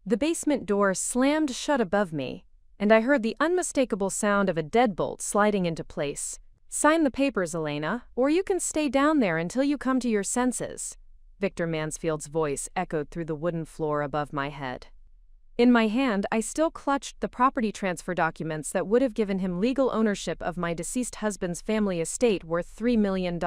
The basement door slammed shut above me, and I heard the unmistakable sound of a deadbolt sliding into place. "Sign the papers, Elena, or you can stay down there until you come to your senses." Victor Mansfield's voice echoed through the wooden floor above my head. In my hand, I still clutched the property transfer documents that would have given him legal ownership of my deceased husband's family estate worth $3 million.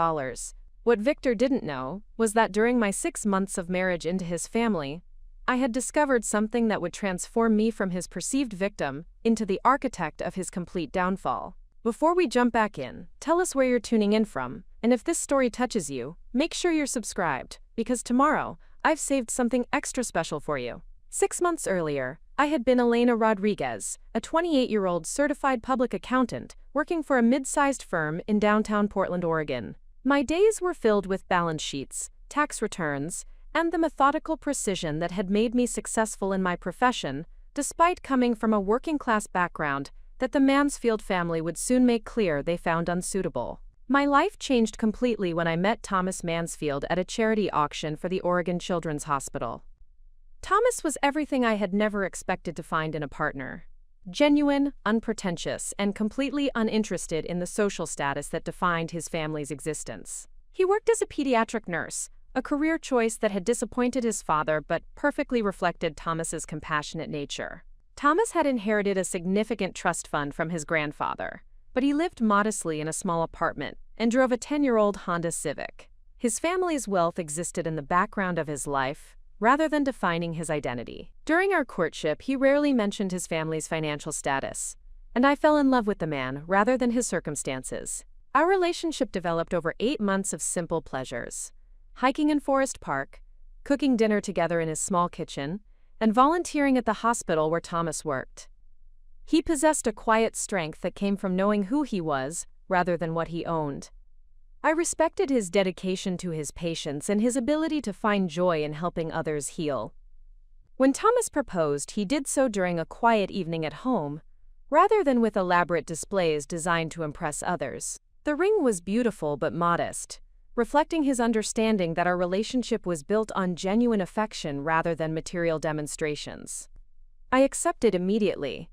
What Victor didn't know was that during my 6 months of marriage into his family, I had discovered something that would transform me from his perceived victim into the architect of his complete downfall. Before we jump back in, tell us where you're tuning in from, and if this story touches you, make sure you're subscribed, because tomorrow, I've saved something extra special for you. 6 months earlier, I had been Elena Rodriguez, a 28-year-old certified public accountant working for a mid-sized firm in downtown Portland, Oregon. My days were filled with balance sheets, tax returns, and the methodical precision that had made me successful in my profession, despite coming from a working-class background that the Mansfield family would soon make clear they found unsuitable. My life changed completely when I met Thomas Mansfield at a charity auction for the Oregon Children's Hospital. Thomas was everything I had never expected to find in a partner. Genuine, unpretentious, and completely uninterested in the social status that defined his family's existence. He worked as a pediatric nurse, a career choice that had disappointed his father but perfectly reflected Thomas's compassionate nature. Thomas had inherited a significant trust fund from his grandfather, but he lived modestly in a small apartment and drove a 10-year-old Honda Civic. His family's wealth existed in the background of his life, rather than defining his identity. During our courtship, he rarely mentioned his family's financial status, and I fell in love with the man rather than his circumstances. Our relationship developed over 8 months of simple pleasures: hiking in Forest Park, cooking dinner together in his small kitchen, and volunteering at the hospital where Thomas worked. He possessed a quiet strength that came from knowing who he was rather than what he owned. I respected his dedication to his patients and his ability to find joy in helping others heal. When Thomas proposed, he did so during a quiet evening at home, rather than with elaborate displays designed to impress others. The ring was beautiful but modest, reflecting his understanding that our relationship was built on genuine affection rather than material demonstrations. I accepted immediately,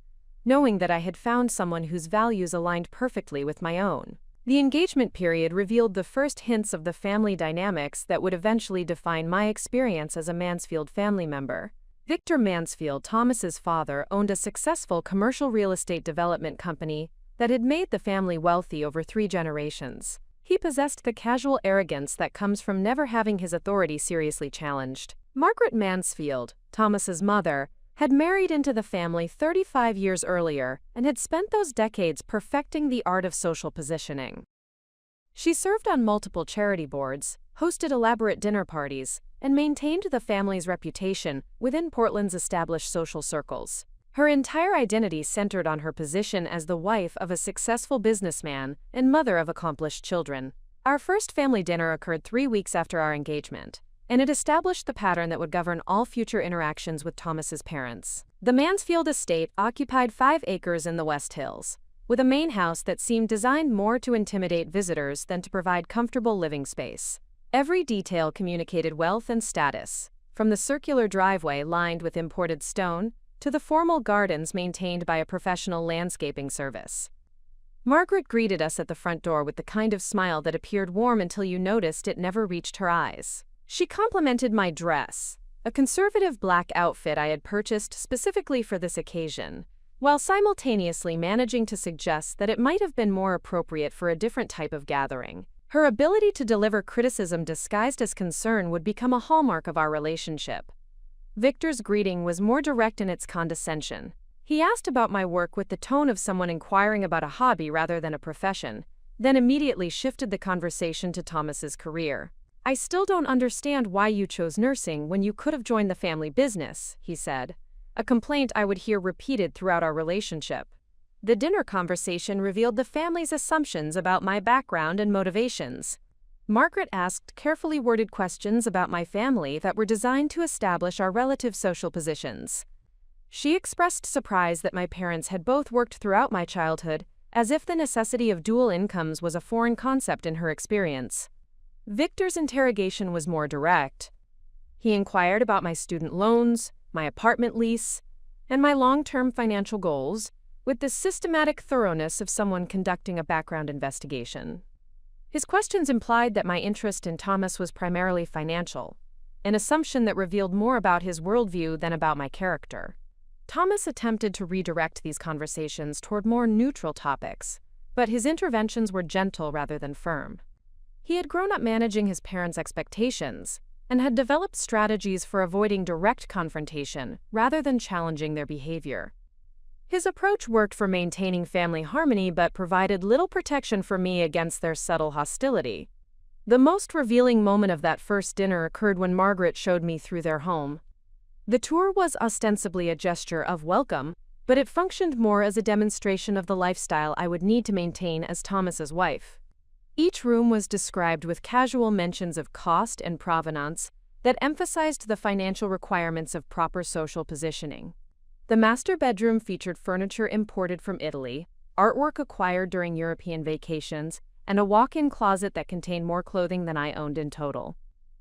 knowing that I had found someone whose values aligned perfectly with my own. The engagement period revealed the first hints of the family dynamics that would eventually define my experience as a Mansfield family member. Victor Mansfield, Thomas's father, owned a successful commercial real estate development company that had made the family wealthy over 3 generations. He possessed the casual arrogance that comes from never having his authority seriously challenged. Margaret Mansfield, Thomas's mother, had married into the family 35 years earlier and had spent those decades perfecting the art of social positioning. She served on multiple charity boards, hosted elaborate dinner parties, and maintained the family's reputation within Portland's established social circles. Her entire identity centered on her position as the wife of a successful businessman and mother of accomplished children. Our first family dinner occurred 3 weeks after our engagement, and it established the pattern that would govern all future interactions with Thomas's parents. The Mansfield estate occupied 5 acres in the West Hills, with a main house that seemed designed more to intimidate visitors than to provide comfortable living space. Every detail communicated wealth and status, from the circular driveway lined with imported stone to the formal gardens maintained by a professional landscaping service. Margaret greeted us at the front door with the kind of smile that appeared warm until you noticed it never reached her eyes. She complimented my dress, a conservative black outfit I had purchased specifically for this occasion, while simultaneously managing to suggest that it might have been more appropriate for a different type of gathering. Her ability to deliver criticism disguised as concern would become a hallmark of our relationship. Victor's greeting was more direct in its condescension. He asked about my work with the tone of someone inquiring about a hobby rather than a profession, then immediately shifted the conversation to Thomas's career. "I still don't understand why you chose nursing when you could have joined the family business," he said, a complaint I would hear repeated throughout our relationship. The dinner conversation revealed the family's assumptions about my background and motivations. Margaret asked carefully worded questions about my family that were designed to establish our relative social positions. She expressed surprise that my parents had both worked throughout my childhood, as if the necessity of dual incomes was a foreign concept in her experience. Victor's interrogation was more direct. He inquired about my student loans, my apartment lease, and my long-term financial goals with the systematic thoroughness of someone conducting a background investigation. His questions implied that my interest in Thomas was primarily financial, an assumption that revealed more about his worldview than about my character. Thomas attempted to redirect these conversations toward more neutral topics, but his interventions were gentle rather than firm. He had grown up managing his parents' expectations and had developed strategies for avoiding direct confrontation rather than challenging their behavior. His approach worked for maintaining family harmony but provided little protection for me against their subtle hostility. The most revealing moment of that first dinner occurred when Margaret showed me through their home. The tour was ostensibly a gesture of welcome, but it functioned more as a demonstration of the lifestyle I would need to maintain as Thomas's wife. Each room was described with casual mentions of cost and provenance that emphasized the financial requirements of proper social positioning. The master bedroom featured furniture imported from Italy, artwork acquired during European vacations, and a walk-in closet that contained more clothing than I owned in total.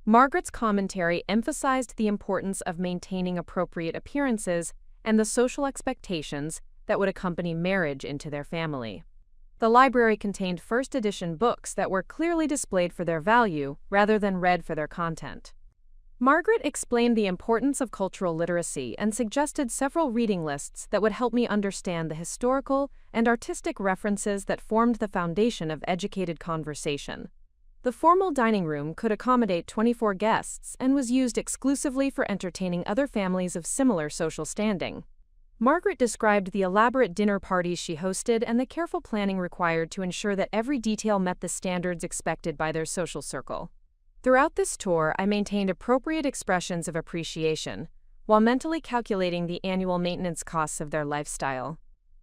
Margaret's commentary emphasized the importance of maintaining appropriate appearances and the social expectations that would accompany marriage into their family. The library contained first-edition books that were clearly displayed for their value rather than read for their content. Margaret explained the importance of cultural literacy and suggested several reading lists that would help me understand the historical and artistic references that formed the foundation of educated conversation. The formal dining room could accommodate 24 guests and was used exclusively for entertaining other families of similar social standing. Margaret described the elaborate dinner parties she hosted and the careful planning required to ensure that every detail met the standards expected by their social circle. Throughout this tour, I maintained appropriate expressions of appreciation, while mentally calculating the annual maintenance costs of their lifestyle.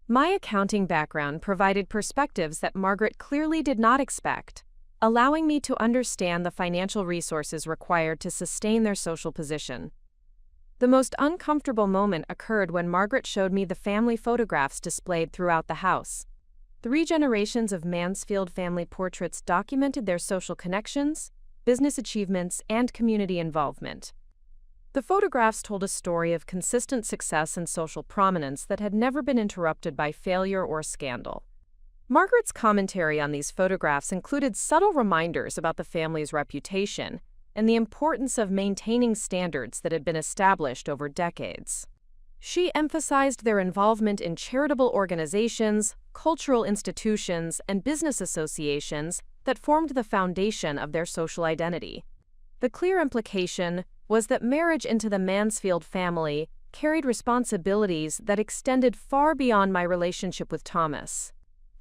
My accounting background provided perspectives that Margaret clearly did not expect, allowing me to understand the financial resources required to sustain their social position. The most uncomfortable moment occurred when Margaret showed me the family photographs displayed throughout the house. 3 generations of Mansfield family portraits documented their social connections, business achievements, and community involvement. The photographs told a story of consistent success and social prominence that had never been interrupted by failure or scandal. Margaret's commentary on these photographs included subtle reminders about the family's reputation and the importance of maintaining standards that had been established over decades. She emphasized their involvement in charitable organizations, cultural institutions, and business associations that formed the foundation of their social identity. The clear implication was that marriage into the Mansfield family carried responsibilities that extended far beyond my relationship with Thomas.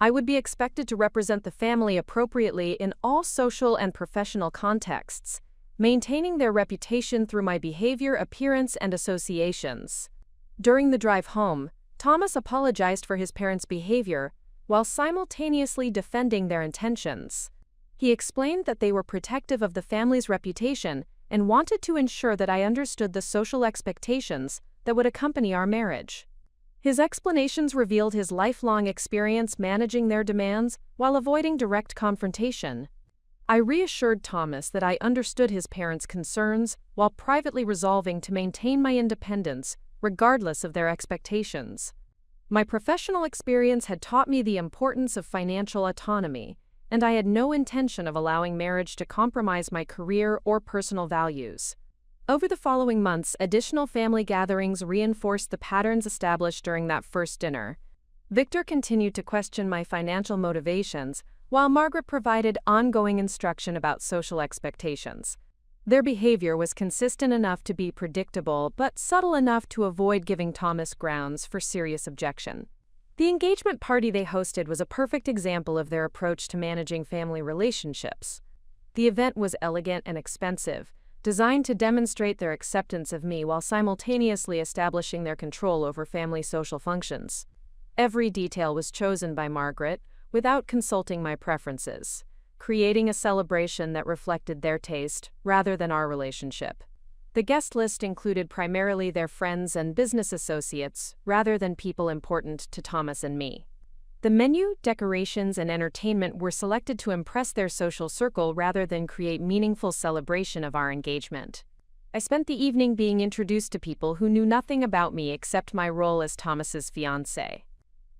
I would be expected to represent the family appropriately in all social and professional contexts, maintaining their reputation through my behavior, appearance, and associations. During the drive home, Thomas apologized for his parents' behavior while simultaneously defending their intentions. He explained that they were protective of the family's reputation and wanted to ensure that I understood the social expectations that would accompany our marriage. His explanations revealed his lifelong experience managing their demands while avoiding direct confrontation. I reassured Thomas that I understood his parents' concerns while privately resolving to maintain my independence regardless of their expectations. My professional experience had taught me the importance of financial autonomy, and I had no intention of allowing marriage to compromise my career or personal values. Over the following months, additional family gatherings reinforced the patterns established during that first dinner. Victor continued to question my financial motivations, while Margaret provided ongoing instruction about social expectations. Their behavior was consistent enough to be predictable, but subtle enough to avoid giving Thomas grounds for serious objection. The engagement party they hosted was a perfect example of their approach to managing family relationships. The event was elegant and expensive, designed to demonstrate their acceptance of me while simultaneously establishing their control over family social functions. Every detail was chosen by Margaret without consulting my preferences, creating a celebration that reflected their taste rather than our relationship. The guest list included primarily their friends and business associates rather than people important to Thomas and me. The menu, decorations, and entertainment were selected to impress their social circle rather than create meaningful celebration of our engagement. I spent the evening being introduced to people who knew nothing about me except my role as Thomas's fiancée.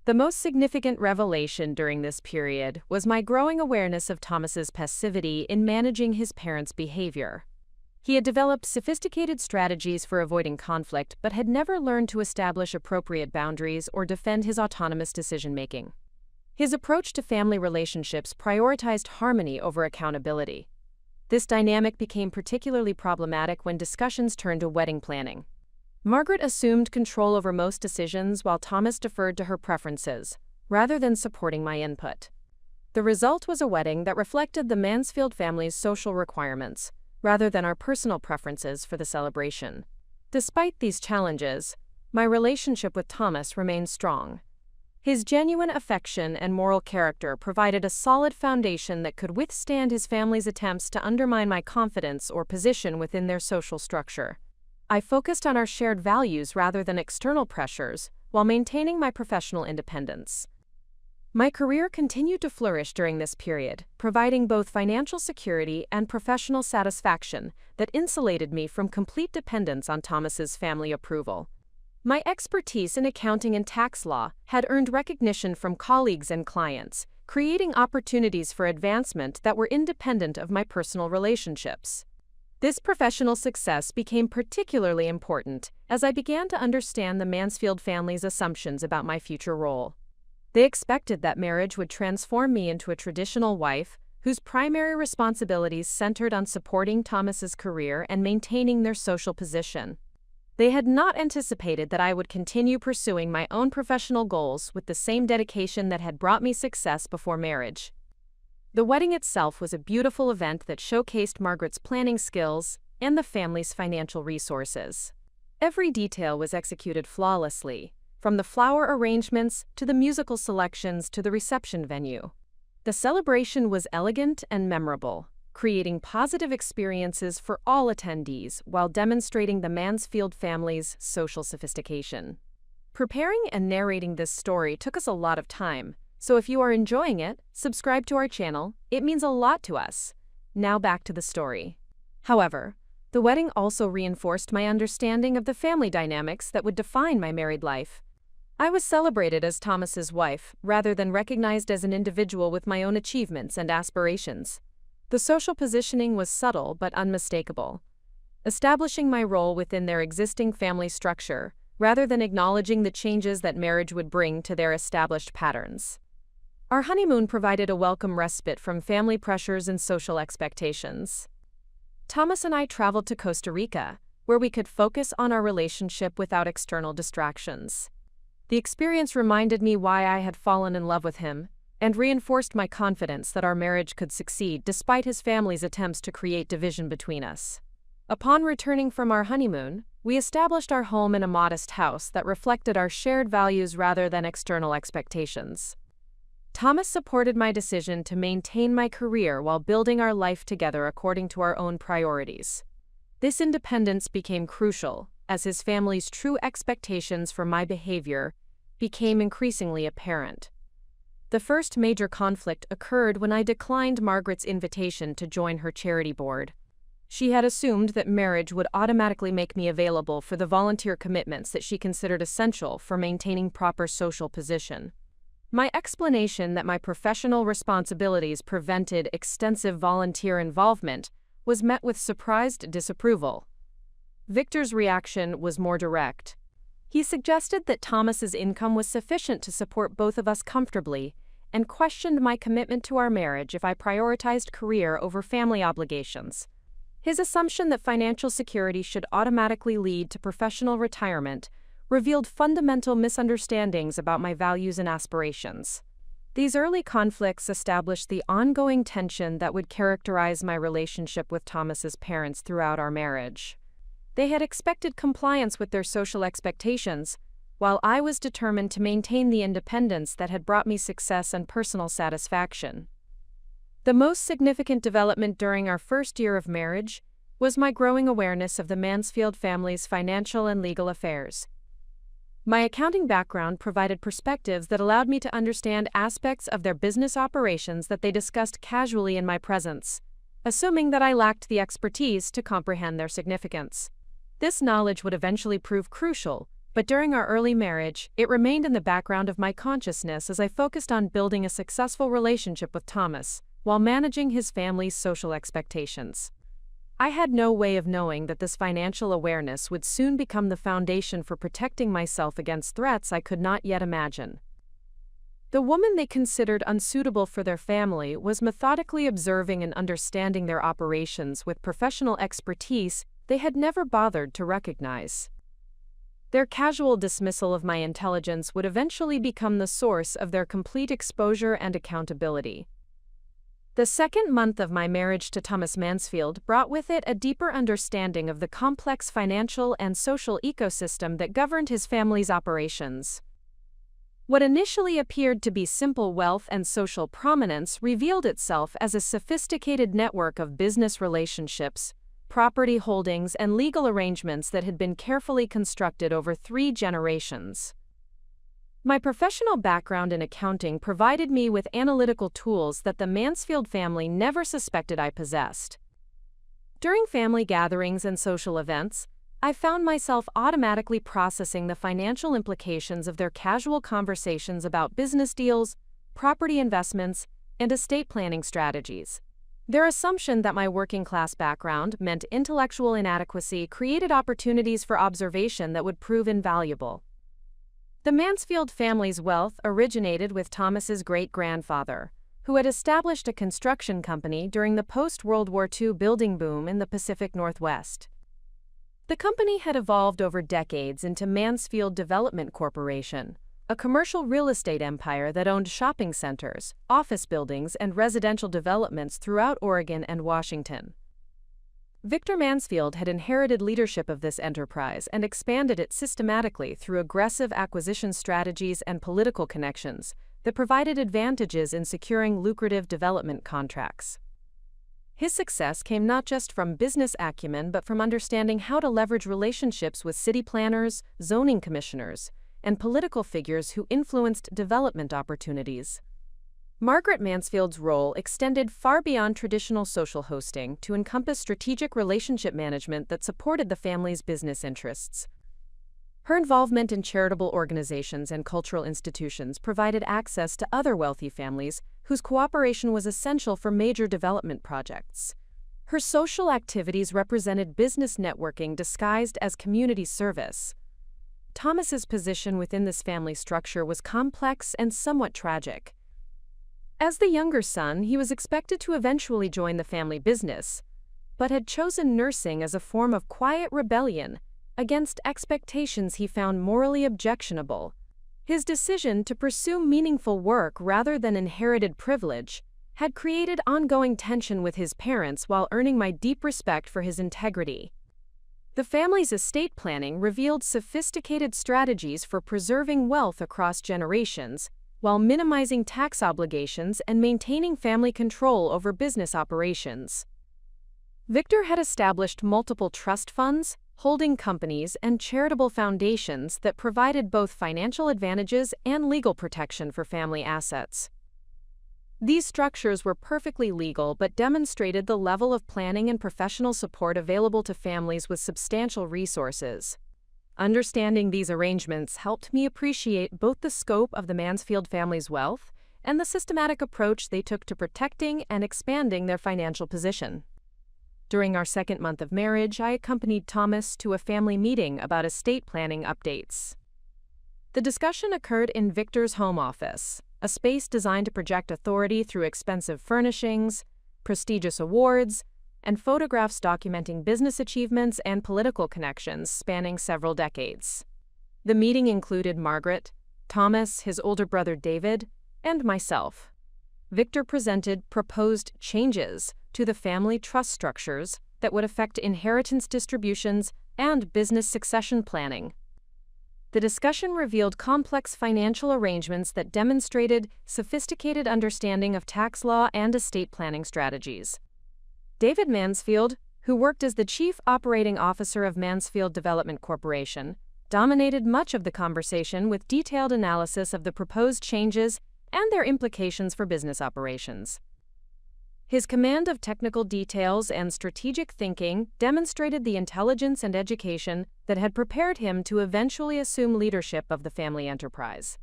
The most significant revelation during this period was my growing awareness of Thomas's passivity in managing his parents' behavior. He had developed sophisticated strategies for avoiding conflict but had never learned to establish appropriate boundaries or defend his autonomous decision-making. His approach to family relationships prioritized harmony over accountability. This dynamic became particularly problematic when discussions turned to wedding planning. Margaret assumed control over most decisions while Thomas deferred to her preferences, rather than supporting my input. The result was a wedding that reflected the Mansfield family's social requirements, rather than our personal preferences for the celebration. Despite these challenges, my relationship with Thomas remained strong. His genuine affection and moral character provided a solid foundation that could withstand his family's attempts to undermine my confidence or position within their social structure. I focused on our shared values rather than external pressures, while maintaining my professional independence. My career continued to flourish during this period, providing both financial security and professional satisfaction that insulated me from complete dependence on Thomas's family approval. My expertise in accounting and tax law had earned recognition from colleagues and clients, creating opportunities for advancement that were independent of my personal relationships. This professional success became particularly important as I began to understand the Mansfield family's assumptions about my future role. They expected that marriage would transform me into a traditional wife whose primary responsibilities centered on supporting Thomas's career and maintaining their social position. They had not anticipated that I would continue pursuing my own professional goals with the same dedication that had brought me success before marriage. The wedding itself was a beautiful event that showcased Margaret's planning skills and the family's financial resources. Every detail was executed flawlessly, from the flower arrangements to the musical selections to the reception venue. The celebration was elegant and memorable, creating positive experiences for all attendees while demonstrating the Mansfield family's social sophistication. Preparing and narrating this story took us a lot of time, so if you are enjoying it, subscribe to our channel. It means a lot to us. Now back to the story. However, the wedding also reinforced my understanding of the family dynamics that would define my married life. I was celebrated as Thomas's wife rather than recognized as an individual with my own achievements and aspirations. The social positioning was subtle but unmistakable, establishing my role within their existing family structure rather than acknowledging the changes that marriage would bring to their established patterns. Our honeymoon provided a welcome respite from family pressures and social expectations. Thomas and I traveled to Costa Rica, where we could focus on our relationship without external distractions. The experience reminded me why I had fallen in love with him, and reinforced my confidence that our marriage could succeed despite his family's attempts to create division between us. Upon returning from our honeymoon, we established our home in a modest house that reflected our shared values rather than external expectations. Thomas supported my decision to maintain my career while building our life together according to our own priorities. This independence became crucial, as his family's true expectations for my behavior became increasingly apparent. The first major conflict occurred when I declined Margaret's invitation to join her charity board. She had assumed that marriage would automatically make me available for the volunteer commitments that she considered essential for maintaining proper social position. My explanation that my professional responsibilities prevented extensive volunteer involvement was met with surprised disapproval. Victor's reaction was more direct. He suggested that Thomas's income was sufficient to support both of us comfortably, and questioned my commitment to our marriage if I prioritized career over family obligations. His assumption that financial security should automatically lead to professional retirement revealed fundamental misunderstandings about my values and aspirations. These early conflicts established the ongoing tension that would characterize my relationship with Thomas's parents throughout our marriage. They had expected compliance with their social expectations, while I was determined to maintain the independence that had brought me success and personal satisfaction. The most significant development during our first year of marriage was my growing awareness of the Mansfield family's financial and legal affairs. My accounting background provided perspectives that allowed me to understand aspects of their business operations that they discussed casually in my presence. assuming that I lacked the expertise to comprehend their significance. This knowledge would eventually prove crucial, but during our early marriage, it remained in the background of my consciousness as I focused on building a successful relationship with Thomas, while managing his family's social expectations. I had no way of knowing that this financial awareness would soon become the foundation for protecting myself against threats I could not yet imagine. The woman they considered unsuitable for their family was methodically observing and understanding their operations with professional expertise they had never bothered to recognize. Their casual dismissal of my intelligence would eventually become the source of their complete exposure and accountability. The second month of my marriage to Thomas Mansfield brought with it a deeper understanding of the complex financial and social ecosystem that governed his family's operations. What initially appeared to be simple wealth and social prominence revealed itself as a sophisticated network of business relationships, property holdings, and legal arrangements that had been carefully constructed over 3 generations. My professional background in accounting provided me with analytical tools that the Mansfield family never suspected I possessed. During family gatherings and social events, I found myself automatically processing the financial implications of their casual conversations about business deals, property investments, and estate planning strategies. Their assumption that my working-class background meant intellectual inadequacy created opportunities for observation that would prove invaluable. The Mansfield family's wealth originated with Thomas's great-grandfather, who had established a construction company during the post-World War II building boom in the Pacific Northwest. The company had evolved over decades into Mansfield Development Corporation, a commercial real estate empire that owned shopping centers, office buildings, and residential developments throughout Oregon and Washington. Victor Mansfield had inherited leadership of this enterprise and expanded it systematically through aggressive acquisition strategies and political connections that provided advantages in securing lucrative development contracts. His success came not just from business acumen but from understanding how to leverage relationships with city planners, zoning commissioners, and political figures who influenced development opportunities. Margaret Mansfield's role extended far beyond traditional social hosting to encompass strategic relationship management that supported the family's business interests. Her involvement in charitable organizations and cultural institutions provided access to other wealthy families whose cooperation was essential for major development projects. Her social activities represented business networking disguised as community service. Thomas's position within this family structure was complex and somewhat tragic. As the younger son, he was expected to eventually join the family business, but had chosen nursing as a form of quiet rebellion against expectations he found morally objectionable. His decision to pursue meaningful work rather than inherited privilege had created ongoing tension with his parents while earning my deep respect for his integrity. The family's estate planning revealed sophisticated strategies for preserving wealth across generations, while minimizing tax obligations and maintaining family control over business operations. Victor had established multiple trust funds, holding companies, and charitable foundations that provided both financial advantages and legal protection for family assets. These structures were perfectly legal but demonstrated the level of planning and professional support available to families with substantial resources. Understanding these arrangements helped me appreciate both the scope of the Mansfield family's wealth and the systematic approach they took to protecting and expanding their financial position. During our second month of marriage, I accompanied Thomas to a family meeting about estate planning updates. The discussion occurred in Victor's home office, a space designed to project authority through expensive furnishings, prestigious awards, and photographs documenting business achievements and political connections spanning several decades. The meeting included Margaret, Thomas, his older brother David, and myself. Victor presented proposed changes to the family trust structures that would affect inheritance distributions and business succession planning. The discussion revealed complex financial arrangements that demonstrated sophisticated understanding of tax law and estate planning strategies. David Mansfield, who worked as the Chief Operating Officer of Mansfield Development Corporation, dominated much of the conversation with detailed analysis of the proposed changes and their implications for business operations. His command of technical details and strategic thinking demonstrated the intelligence and education that had prepared him to eventually assume leadership of the family enterprise.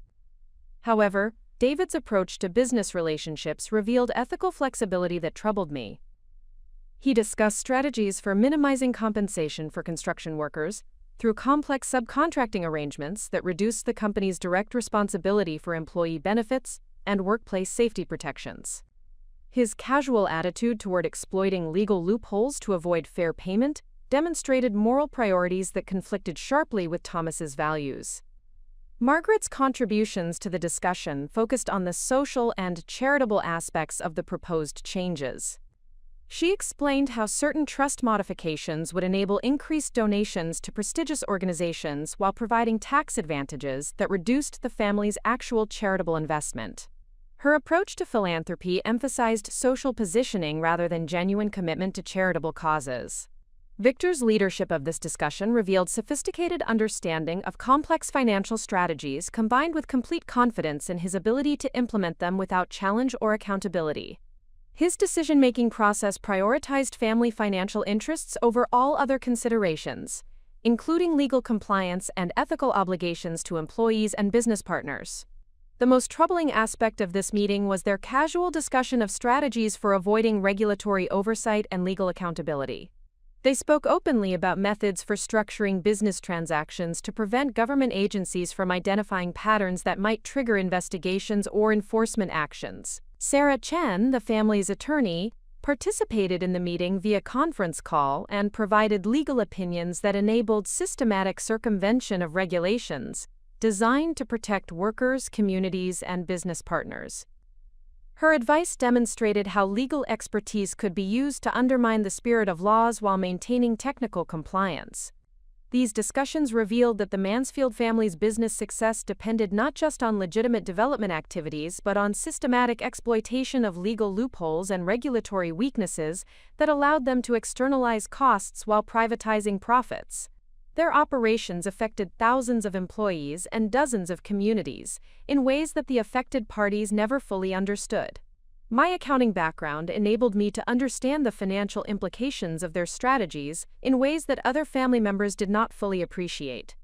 However, David's approach to business relationships revealed ethical flexibility that troubled me. He discussed strategies for minimizing compensation for construction workers through complex subcontracting arrangements that reduced the company's direct responsibility for employee benefits and workplace safety protections. His casual attitude toward exploiting legal loopholes to avoid fair payment demonstrated moral priorities that conflicted sharply with Thomas's values. Margaret's contributions to the discussion focused on the social and charitable aspects of the proposed changes. She explained how certain trust modifications would enable increased donations to prestigious organizations while providing tax advantages that reduced the family's actual charitable investment. Her approach to philanthropy emphasized social positioning rather than genuine commitment to charitable causes. Victor's leadership of this discussion revealed sophisticated understanding of complex financial strategies combined with complete confidence in his ability to implement them without challenge or accountability. His decision-making process prioritized family financial interests over all other considerations, including legal compliance and ethical obligations to employees and business partners. The most troubling aspect of this meeting was their casual discussion of strategies for avoiding regulatory oversight and legal accountability. They spoke openly about methods for structuring business transactions to prevent government agencies from identifying patterns that might trigger investigations or enforcement actions. Sarah Chen, the family's attorney, participated in the meeting via conference call and provided legal opinions that enabled systematic circumvention of regulations designed to protect workers, communities, and business partners. Her advice demonstrated how legal expertise could be used to undermine the spirit of laws while maintaining technical compliance. These discussions revealed that the Mansfield family's business success depended not just on legitimate development activities but on systematic exploitation of legal loopholes and regulatory weaknesses that allowed them to externalize costs while privatizing profits. Their operations affected thousands of employees and dozens of communities in ways that the affected parties never fully understood. My accounting background enabled me to understand the financial implications of their strategies in ways that other family members did not fully appreciate.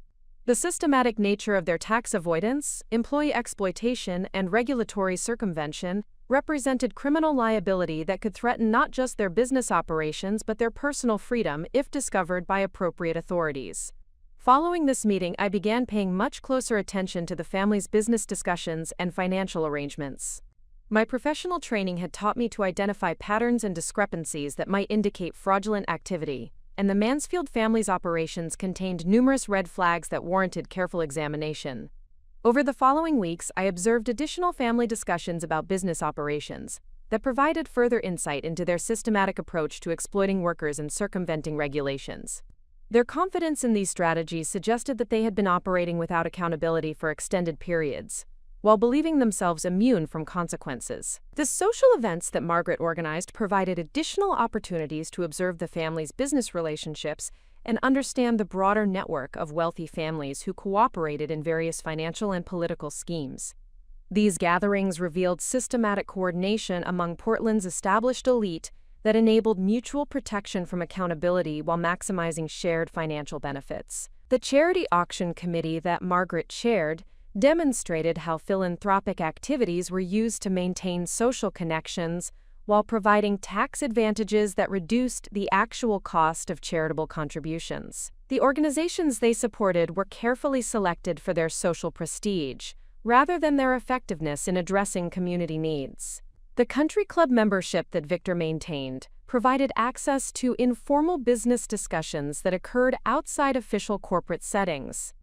The systematic nature of their tax avoidance, employee exploitation, and regulatory circumvention represented criminal liability that could threaten not just their business operations but their personal freedom if discovered by appropriate authorities. Following this meeting, I began paying much closer attention to the family's business discussions and financial arrangements. My professional training had taught me to identify patterns and discrepancies that might indicate fraudulent activity, and the Mansfield family's operations contained numerous red flags that warranted careful examination. Over the following weeks, I observed additional family discussions about business operations that provided further insight into their systematic approach to exploiting workers and circumventing regulations. Their confidence in these strategies suggested that they had been operating without accountability for extended periods, while believing themselves immune from consequences. The social events that Margaret organized provided additional opportunities to observe the family's business relationships and understand the broader network of wealthy families who cooperated in various financial and political schemes. These gatherings revealed systematic coordination among Portland's established elite that enabled mutual protection from accountability while maximizing shared financial benefits. The charity auction committee that Margaret chaired demonstrated how philanthropic activities were used to maintain social connections while providing tax advantages that reduced the actual cost of charitable contributions. The organizations they supported were carefully selected for their social prestige, rather than their effectiveness in addressing community needs. The country club membership that Victor maintained provided access to informal business discussions that occurred outside official corporate settings.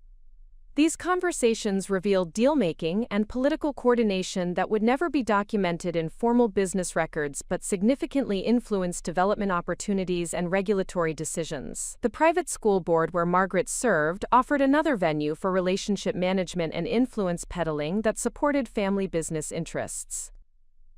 These conversations revealed deal-making and political coordination that would never be documented in formal business records but significantly influenced development opportunities and regulatory decisions. The private school board where Margaret served offered another venue for relationship management and influence peddling that supported family business interests.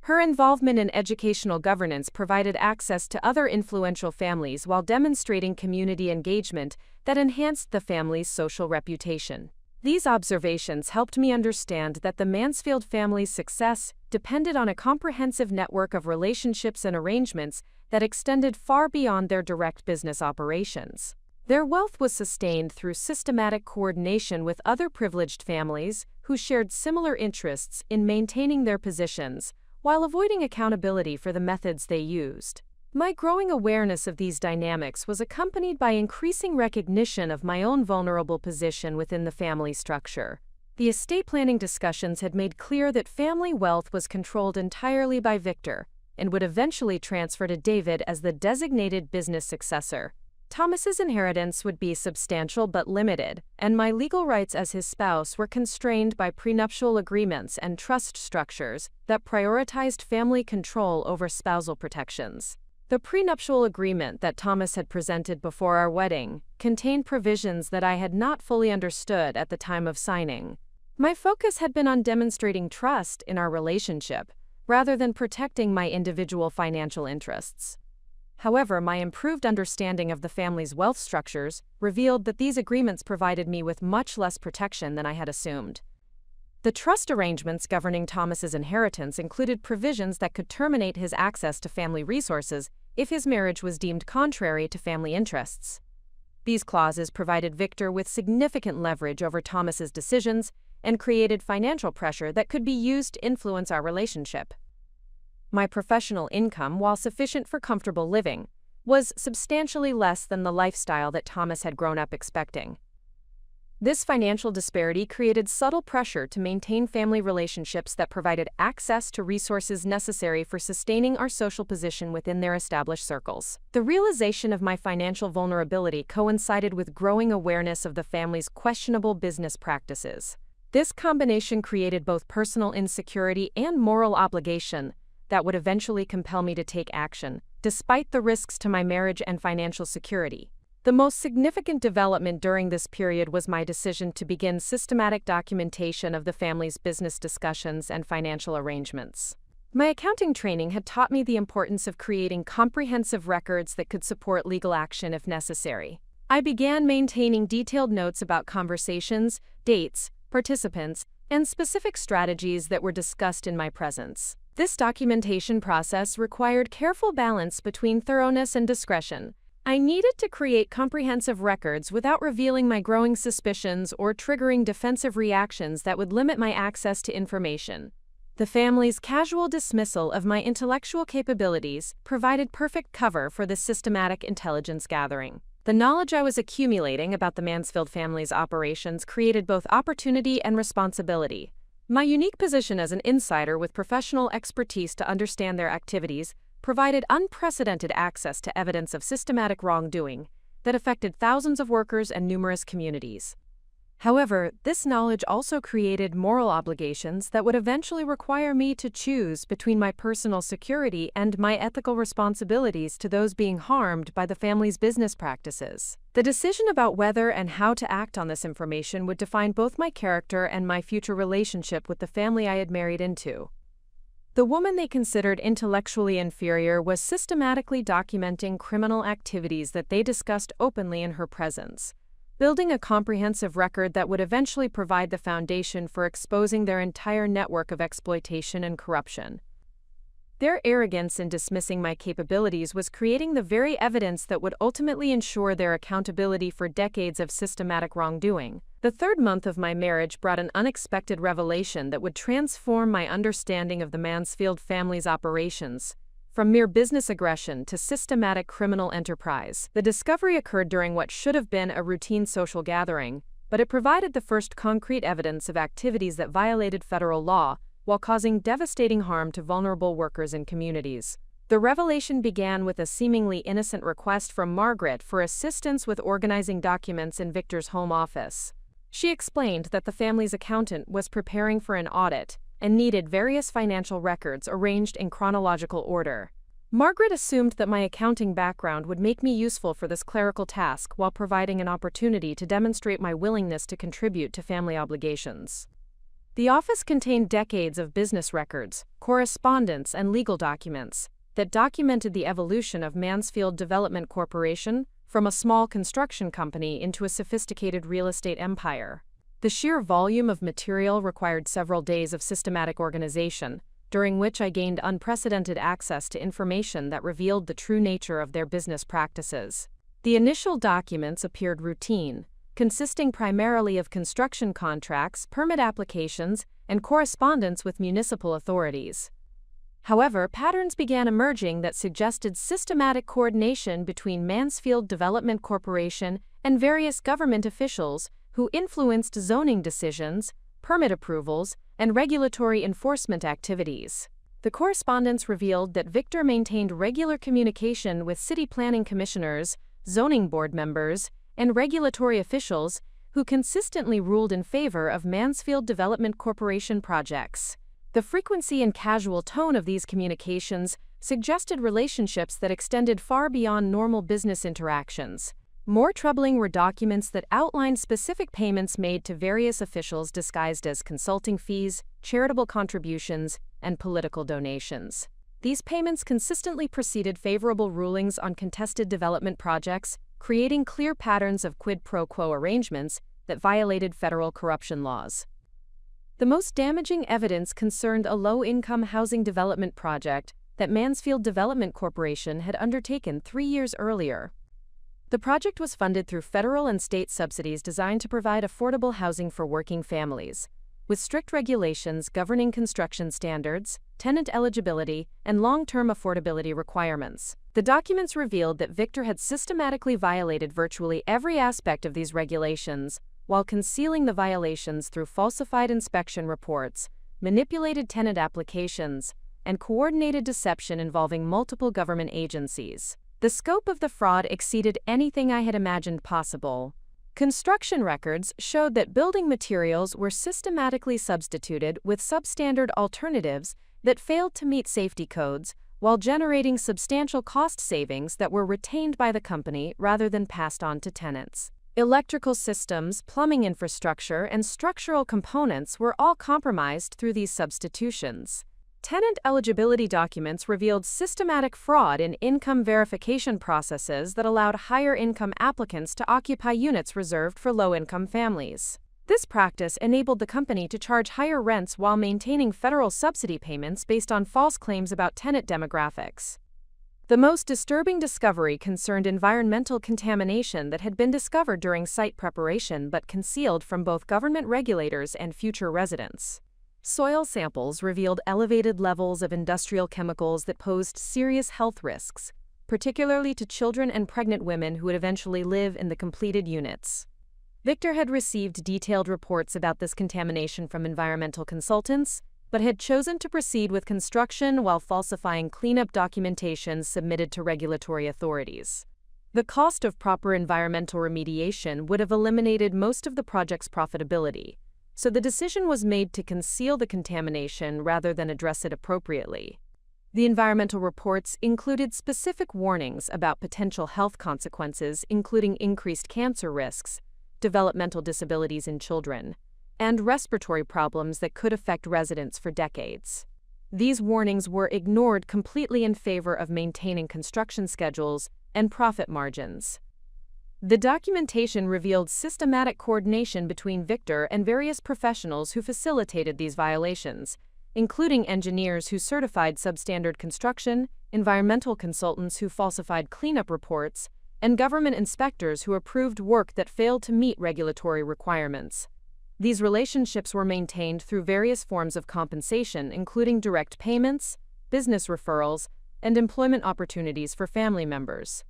Her involvement in educational governance provided access to other influential families while demonstrating community engagement that enhanced the family's social reputation. These observations helped me understand that the Mansfield family's success depended on a comprehensive network of relationships and arrangements that extended far beyond their direct business operations. Their wealth was sustained through systematic coordination with other privileged families who shared similar interests in maintaining their positions while avoiding accountability for the methods they used. My growing awareness of these dynamics was accompanied by increasing recognition of my own vulnerable position within the family structure. The estate planning discussions had made clear that family wealth was controlled entirely by Victor and would eventually transfer to David as the designated business successor. Thomas's inheritance would be substantial but limited, and my legal rights as his spouse were constrained by prenuptial agreements and trust structures that prioritized family control over spousal protections. The prenuptial agreement that Thomas had presented before our wedding contained provisions that I had not fully understood at the time of signing. My focus had been on demonstrating trust in our relationship, rather than protecting my individual financial interests. However, my improved understanding of the family's wealth structures revealed that these agreements provided me with much less protection than I had assumed. The trust arrangements governing Thomas's inheritance included provisions that could terminate his access to family resources if his marriage was deemed contrary to family interests. These clauses provided Victor with significant leverage over Thomas's decisions and created financial pressure that could be used to influence our relationship. My professional income, while sufficient for comfortable living, was substantially less than the lifestyle that Thomas had grown up expecting. This financial disparity created subtle pressure to maintain family relationships that provided access to resources necessary for sustaining our social position within their established circles. The realization of my financial vulnerability coincided with growing awareness of the family's questionable business practices. This combination created both personal insecurity and moral obligation that would eventually compel me to take action, despite the risks to my marriage and financial security. The most significant development during this period was my decision to begin systematic documentation of the family's business discussions and financial arrangements. My accounting training had taught me the importance of creating comprehensive records that could support legal action if necessary. I began maintaining detailed notes about conversations, dates, participants, and specific strategies that were discussed in my presence. This documentation process required careful balance between thoroughness and discretion. I needed to create comprehensive records without revealing my growing suspicions or triggering defensive reactions that would limit my access to information. The family's casual dismissal of my intellectual capabilities provided perfect cover for this systematic intelligence gathering. The knowledge I was accumulating about the Mansfield family's operations created both opportunity and responsibility. My unique position as an insider with professional expertise to understand their activities provided unprecedented access to evidence of systematic wrongdoing that affected thousands of workers and numerous communities. However, this knowledge also created moral obligations that would eventually require me to choose between my personal security and my ethical responsibilities to those being harmed by the family's business practices. The decision about whether and how to act on this information would define both my character and my future relationship with the family I had married into. The woman they considered intellectually inferior was systematically documenting criminal activities that they discussed openly in her presence, building a comprehensive record that would eventually provide the foundation for exposing their entire network of exploitation and corruption. Their arrogance in dismissing my capabilities was creating the very evidence that would ultimately ensure their accountability for decades of systematic wrongdoing. The third month of my marriage brought an unexpected revelation that would transform my understanding of the Mansfield family's operations. From mere business aggression to systematic criminal enterprise. The discovery occurred during what should have been a routine social gathering, but it provided the first concrete evidence of activities that violated federal law while causing devastating harm to vulnerable workers and communities. The revelation began with a seemingly innocent request from Margaret for assistance with organizing documents in Victor's home office. She explained that the family's accountant was preparing for an audit and needed various financial records arranged in chronological order. Margaret assumed that my accounting background would make me useful for this clerical task while providing an opportunity to demonstrate my willingness to contribute to family obligations. The office contained decades of business records, correspondence, and legal documents that documented the evolution of Mansfield Development Corporation from a small construction company into a sophisticated real estate empire. The sheer volume of material required several days of systematic organization, during which I gained unprecedented access to information that revealed the true nature of their business practices. The initial documents appeared routine, consisting primarily of construction contracts, permit applications, and correspondence with municipal authorities. However, patterns began emerging that suggested systematic coordination between Mansfield Development Corporation and various government officials who influenced zoning decisions, permit approvals, and regulatory enforcement activities. The correspondence revealed that Victor maintained regular communication with city planning commissioners, zoning board members, and regulatory officials who consistently ruled in favor of Mansfield Development Corporation projects. The frequency and casual tone of these communications suggested relationships that extended far beyond normal business interactions. More troubling were documents that outlined specific payments made to various officials disguised as consulting fees, charitable contributions, and political donations. These payments consistently preceded favorable rulings on contested development projects, creating clear patterns of quid pro quo arrangements that violated federal corruption laws. The most damaging evidence concerned a low-income housing development project that Mansfield Development Corporation had undertaken 3 years earlier. The project was funded through federal and state subsidies designed to provide affordable housing for working families, with strict regulations governing construction standards, tenant eligibility, and long-term affordability requirements. The documents revealed that Victor had systematically violated virtually every aspect of these regulations, while concealing the violations through falsified inspection reports, manipulated tenant applications, and coordinated deception involving multiple government agencies. The scope of the fraud exceeded anything I had imagined possible. Construction records showed that building materials were systematically substituted with substandard alternatives that failed to meet safety codes, while generating substantial cost savings that were retained by the company rather than passed on to tenants. Electrical systems, plumbing infrastructure, and structural components were all compromised through these substitutions. Tenant eligibility documents revealed systematic fraud in income verification processes that allowed higher-income applicants to occupy units reserved for low-income families. This practice enabled the company to charge higher rents while maintaining federal subsidy payments based on false claims about tenant demographics. The most disturbing discovery concerned environmental contamination that had been discovered during site preparation but concealed from both government regulators and future residents. Soil samples revealed elevated levels of industrial chemicals that posed serious health risks, particularly to children and pregnant women who would eventually live in the completed units. Victor had received detailed reports about this contamination from environmental consultants, but had chosen to proceed with construction while falsifying cleanup documentation submitted to regulatory authorities. The cost of proper environmental remediation would have eliminated most of the project's profitability, so the decision was made to conceal the contamination rather than address it appropriately. The environmental reports included specific warnings about potential health consequences, including increased cancer risks, developmental disabilities in children, and respiratory problems that could affect residents for decades. These warnings were ignored completely in favor of maintaining construction schedules and profit margins. The documentation revealed systematic coordination between Victor and various professionals who facilitated these violations, including engineers who certified substandard construction, environmental consultants who falsified cleanup reports, and government inspectors who approved work that failed to meet regulatory requirements. These relationships were maintained through various forms of compensation, including direct payments, business referrals, and employment opportunities for family members.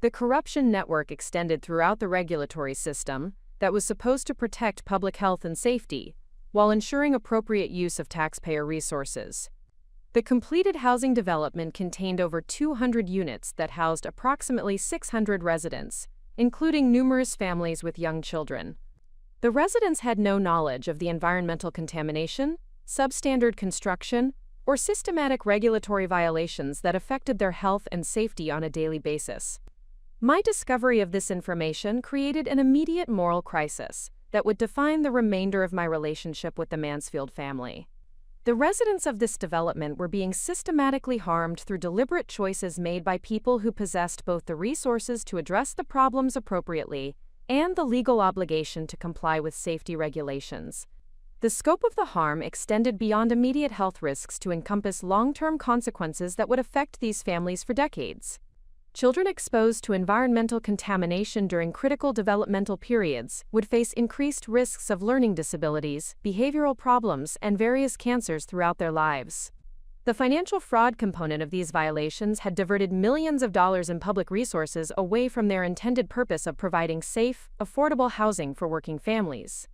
The corruption network extended throughout the regulatory system that was supposed to protect public health and safety, while ensuring appropriate use of taxpayer resources. The completed housing development contained over 200 units that housed approximately 600 residents, including numerous families with young children. The residents had no knowledge of the environmental contamination, substandard construction, or systematic regulatory violations that affected their health and safety on a daily basis. My discovery of this information created an immediate moral crisis that would define the remainder of my relationship with the Mansfield family. The residents of this development were being systematically harmed through deliberate choices made by people who possessed both the resources to address the problems appropriately and the legal obligation to comply with safety regulations. The scope of the harm extended beyond immediate health risks to encompass long-term consequences that would affect these families for decades. Children exposed to environmental contamination during critical developmental periods would face increased risks of learning disabilities, behavioral problems, and various cancers throughout their lives. The financial fraud component of these violations had diverted millions of dollars in public resources away from their intended purpose of providing safe, affordable housing for working families.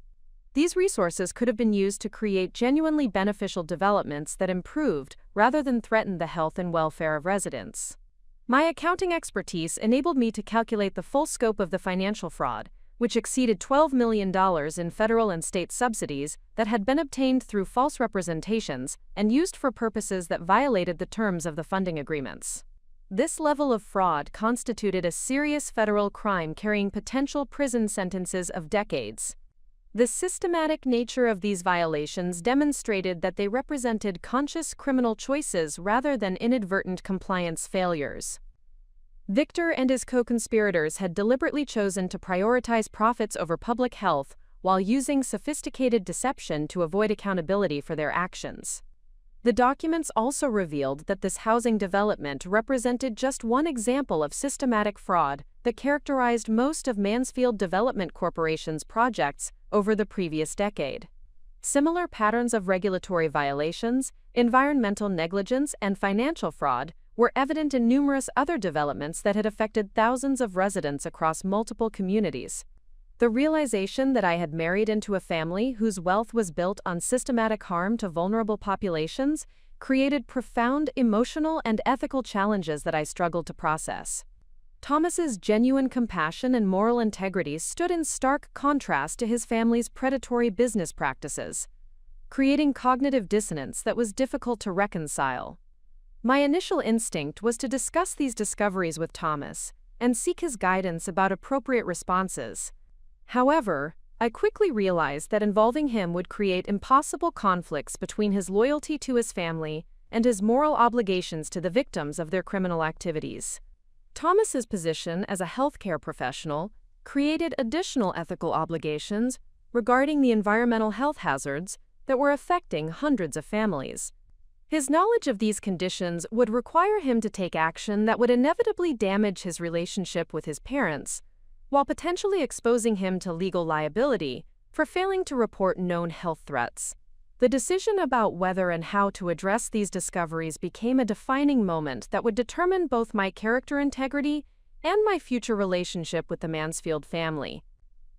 These resources could have been used to create genuinely beneficial developments that improved rather than threatened the health and welfare of residents. My accounting expertise enabled me to calculate the full scope of the financial fraud, which exceeded $12 million in federal and state subsidies that had been obtained through false representations and used for purposes that violated the terms of the funding agreements. This level of fraud constituted a serious federal crime carrying potential prison sentences of decades. The systematic nature of these violations demonstrated that they represented conscious criminal choices rather than inadvertent compliance failures. Victor and his co-conspirators had deliberately chosen to prioritize profits over public health while using sophisticated deception to avoid accountability for their actions. The documents also revealed that this housing development represented just one example of systematic fraud that characterized most of Mansfield Development Corporation's projects over the previous decade. Similar patterns of regulatory violations, environmental negligence, and financial fraud were evident in numerous other developments that had affected thousands of residents across multiple communities. The realization that I had married into a family whose wealth was built on systematic harm to vulnerable populations created profound emotional and ethical challenges that I struggled to process. Thomas's genuine compassion and moral integrity stood in stark contrast to his family's predatory business practices, creating cognitive dissonance that was difficult to reconcile. My initial instinct was to discuss these discoveries with Thomas and seek his guidance about appropriate responses. However, I quickly realized that involving him would create impossible conflicts between his loyalty to his family and his moral obligations to the victims of their criminal activities. Thomas's position as a healthcare professional created additional ethical obligations regarding the environmental health hazards that were affecting hundreds of families. His knowledge of these conditions would require him to take action that would inevitably damage his relationship with his parents, while potentially exposing him to legal liability for failing to report known health threats. The decision about whether and how to address these discoveries became a defining moment that would determine both my character integrity and my future relationship with the Mansfield family.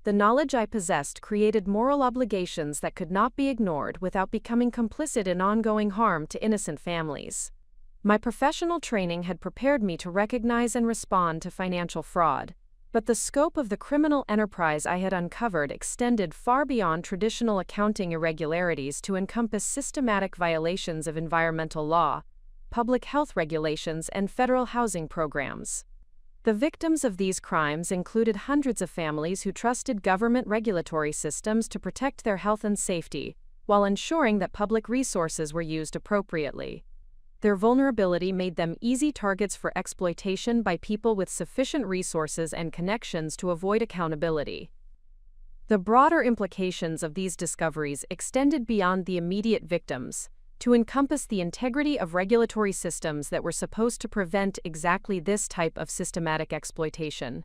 The knowledge I possessed created moral obligations that could not be ignored without becoming complicit in ongoing harm to innocent families. My professional training had prepared me to recognize and respond to financial fraud, but the scope of the criminal enterprise I had uncovered extended far beyond traditional accounting irregularities to encompass systematic violations of environmental law, public health regulations, and federal housing programs. The victims of these crimes included hundreds of families who trusted government regulatory systems to protect their health and safety, while ensuring that public resources were used appropriately. Their vulnerability made them easy targets for exploitation by people with sufficient resources and connections to avoid accountability. The broader implications of these discoveries extended beyond the immediate victims, to encompass the integrity of regulatory systems that were supposed to prevent exactly this type of systematic exploitation.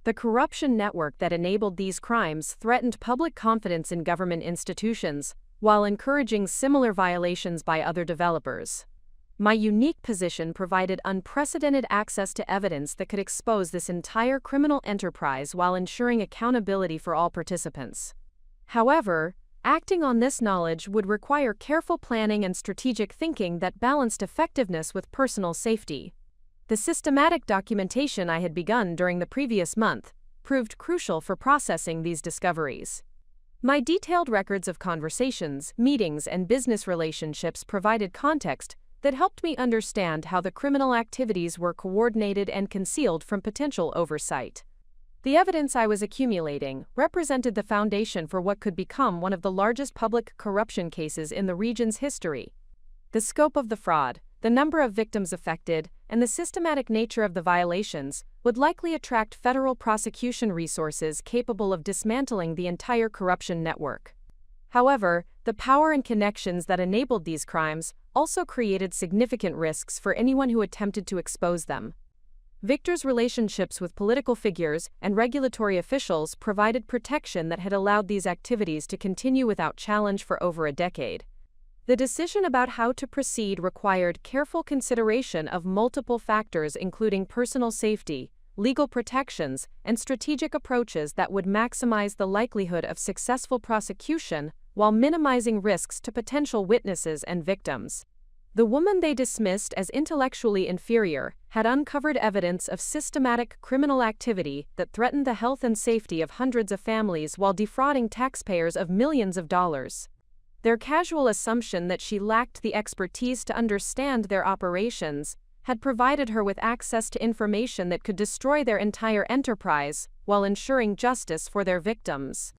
The corruption network that enabled these crimes threatened public confidence in government institutions, while encouraging similar violations by other developers. My unique position provided unprecedented access to evidence that could expose this entire criminal enterprise while ensuring accountability for all participants. However, acting on this knowledge would require careful planning and strategic thinking that balanced effectiveness with personal safety. The systematic documentation I had begun during the previous month proved crucial for processing these discoveries. My detailed records of conversations, meetings, and business relationships provided context that helped me understand how the criminal activities were coordinated and concealed from potential oversight. The evidence I was accumulating represented the foundation for what could become one of the largest public corruption cases in the region's history. The scope of the fraud, the number of victims affected, and the systematic nature of the violations would likely attract federal prosecution resources capable of dismantling the entire corruption network. However, the power and connections that enabled these crimes also created significant risks for anyone who attempted to expose them. Victor's relationships with political figures and regulatory officials provided protection that had allowed these activities to continue without challenge for over a decade. The decision about how to proceed required careful consideration of multiple factors, including personal safety, legal protections, and strategic approaches that would maximize the likelihood of successful prosecution while minimizing risks to potential witnesses and victims. The woman they dismissed as intellectually inferior had uncovered evidence of systematic criminal activity that threatened the health and safety of hundreds of families while defrauding taxpayers of millions of dollars. Their casual assumption that she lacked the expertise to understand their operations had provided her with access to information that could destroy their entire enterprise while ensuring justice for their victims.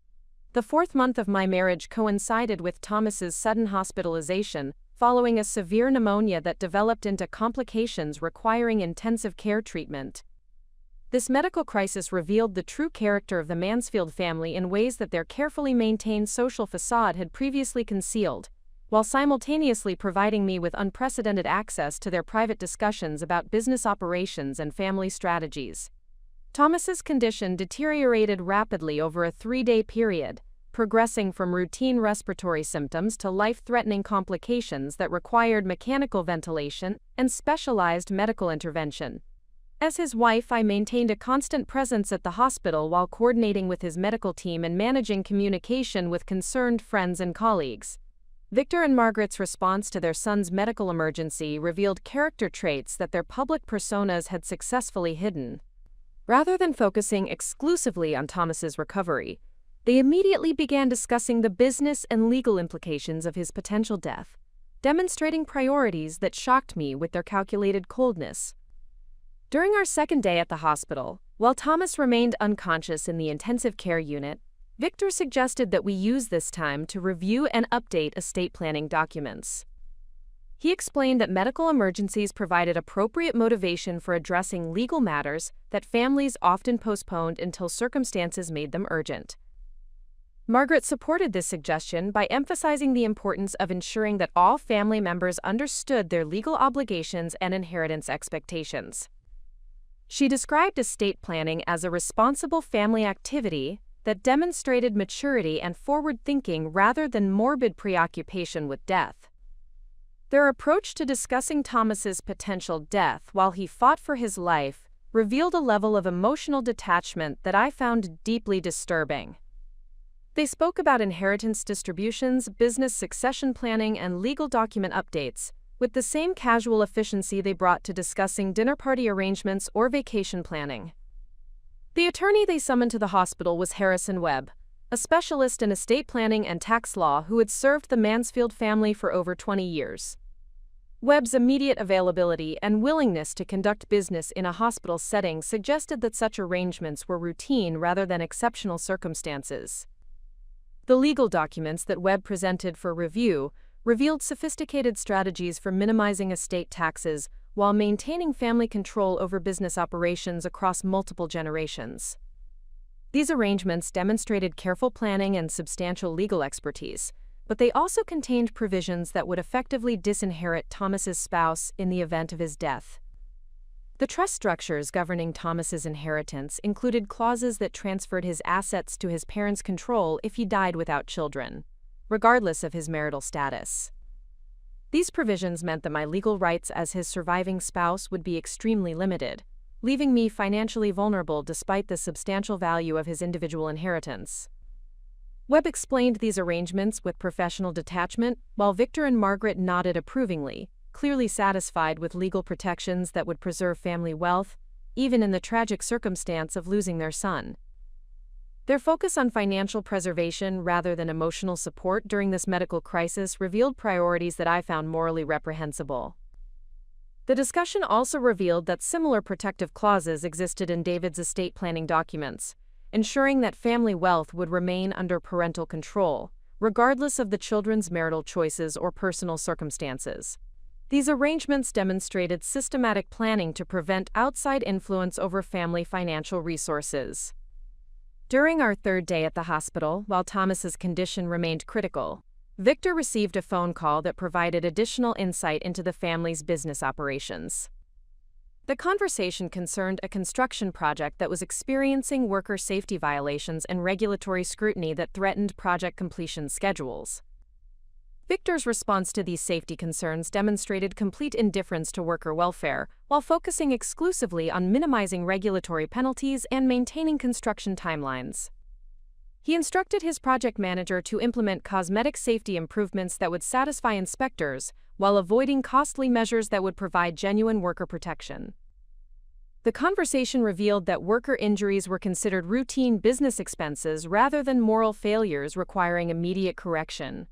The 4th month of my marriage coincided with Thomas's sudden hospitalization, following a severe pneumonia that developed into complications requiring intensive care treatment. This medical crisis revealed the true character of the Mansfield family in ways that their carefully maintained social facade had previously concealed, while simultaneously providing me with unprecedented access to their private discussions about business operations and family strategies. Thomas's condition deteriorated rapidly over a 3-day period, progressing from routine respiratory symptoms to life-threatening complications that required mechanical ventilation and specialized medical intervention. As his wife, I maintained a constant presence at the hospital while coordinating with his medical team and managing communication with concerned friends and colleagues. Victor and Margaret's response to their son's medical emergency revealed character traits that their public personas had successfully hidden. Rather than focusing exclusively on Thomas's recovery, they immediately began discussing the business and legal implications of his potential death, demonstrating priorities that shocked me with their calculated coldness. During our 2nd day at the hospital, while Thomas remained unconscious in the intensive care unit, Victor suggested that we use this time to review and update estate planning documents. He explained that medical emergencies provided appropriate motivation for addressing legal matters that families often postponed until circumstances made them urgent. Margaret supported this suggestion by emphasizing the importance of ensuring that all family members understood their legal obligations and inheritance expectations. She described estate planning as a responsible family activity that demonstrated maturity and forward-thinking rather than morbid preoccupation with death. Their approach to discussing Thomas's potential death while he fought for his life revealed a level of emotional detachment that I found deeply disturbing. They spoke about inheritance distributions, business succession planning, and legal document updates, with the same casual efficiency they brought to discussing dinner party arrangements or vacation planning. The attorney they summoned to the hospital was Harrison Webb, a specialist in estate planning and tax law who had served the Mansfield family for over 20 years. Webb's immediate availability and willingness to conduct business in a hospital setting suggested that such arrangements were routine rather than exceptional circumstances. The legal documents that Webb presented for review revealed sophisticated strategies for minimizing estate taxes while maintaining family control over business operations across multiple generations. These arrangements demonstrated careful planning and substantial legal expertise, but they also contained provisions that would effectively disinherit Thomas's spouse in the event of his death. The trust structures governing Thomas's inheritance included clauses that transferred his assets to his parents' control if he died without children, regardless of his marital status. These provisions meant that my legal rights as his surviving spouse would be extremely limited, leaving me financially vulnerable despite the substantial value of his individual inheritance. Webb explained these arrangements with professional detachment, while Victor and Margaret nodded approvingly, clearly satisfied with legal protections that would preserve family wealth, even in the tragic circumstance of losing their son. Their focus on financial preservation rather than emotional support during this medical crisis revealed priorities that I found morally reprehensible. The discussion also revealed that similar protective clauses existed in David's estate planning documents, ensuring that family wealth would remain under parental control, regardless of the children's marital choices or personal circumstances. These arrangements demonstrated systematic planning to prevent outside influence over family financial resources. During our third day at the hospital, while Thomas's condition remained critical, Victor received a phone call that provided additional insight into the family's business operations. The conversation concerned a construction project that was experiencing worker safety violations and regulatory scrutiny that threatened project completion schedules. Victor's response to these safety concerns demonstrated complete indifference to worker welfare, while focusing exclusively on minimizing regulatory penalties and maintaining construction timelines. He instructed his project manager to implement cosmetic safety improvements that would satisfy inspectors, while avoiding costly measures that would provide genuine worker protection. The conversation revealed that worker injuries were considered routine business expenses rather than moral failures requiring immediate correction.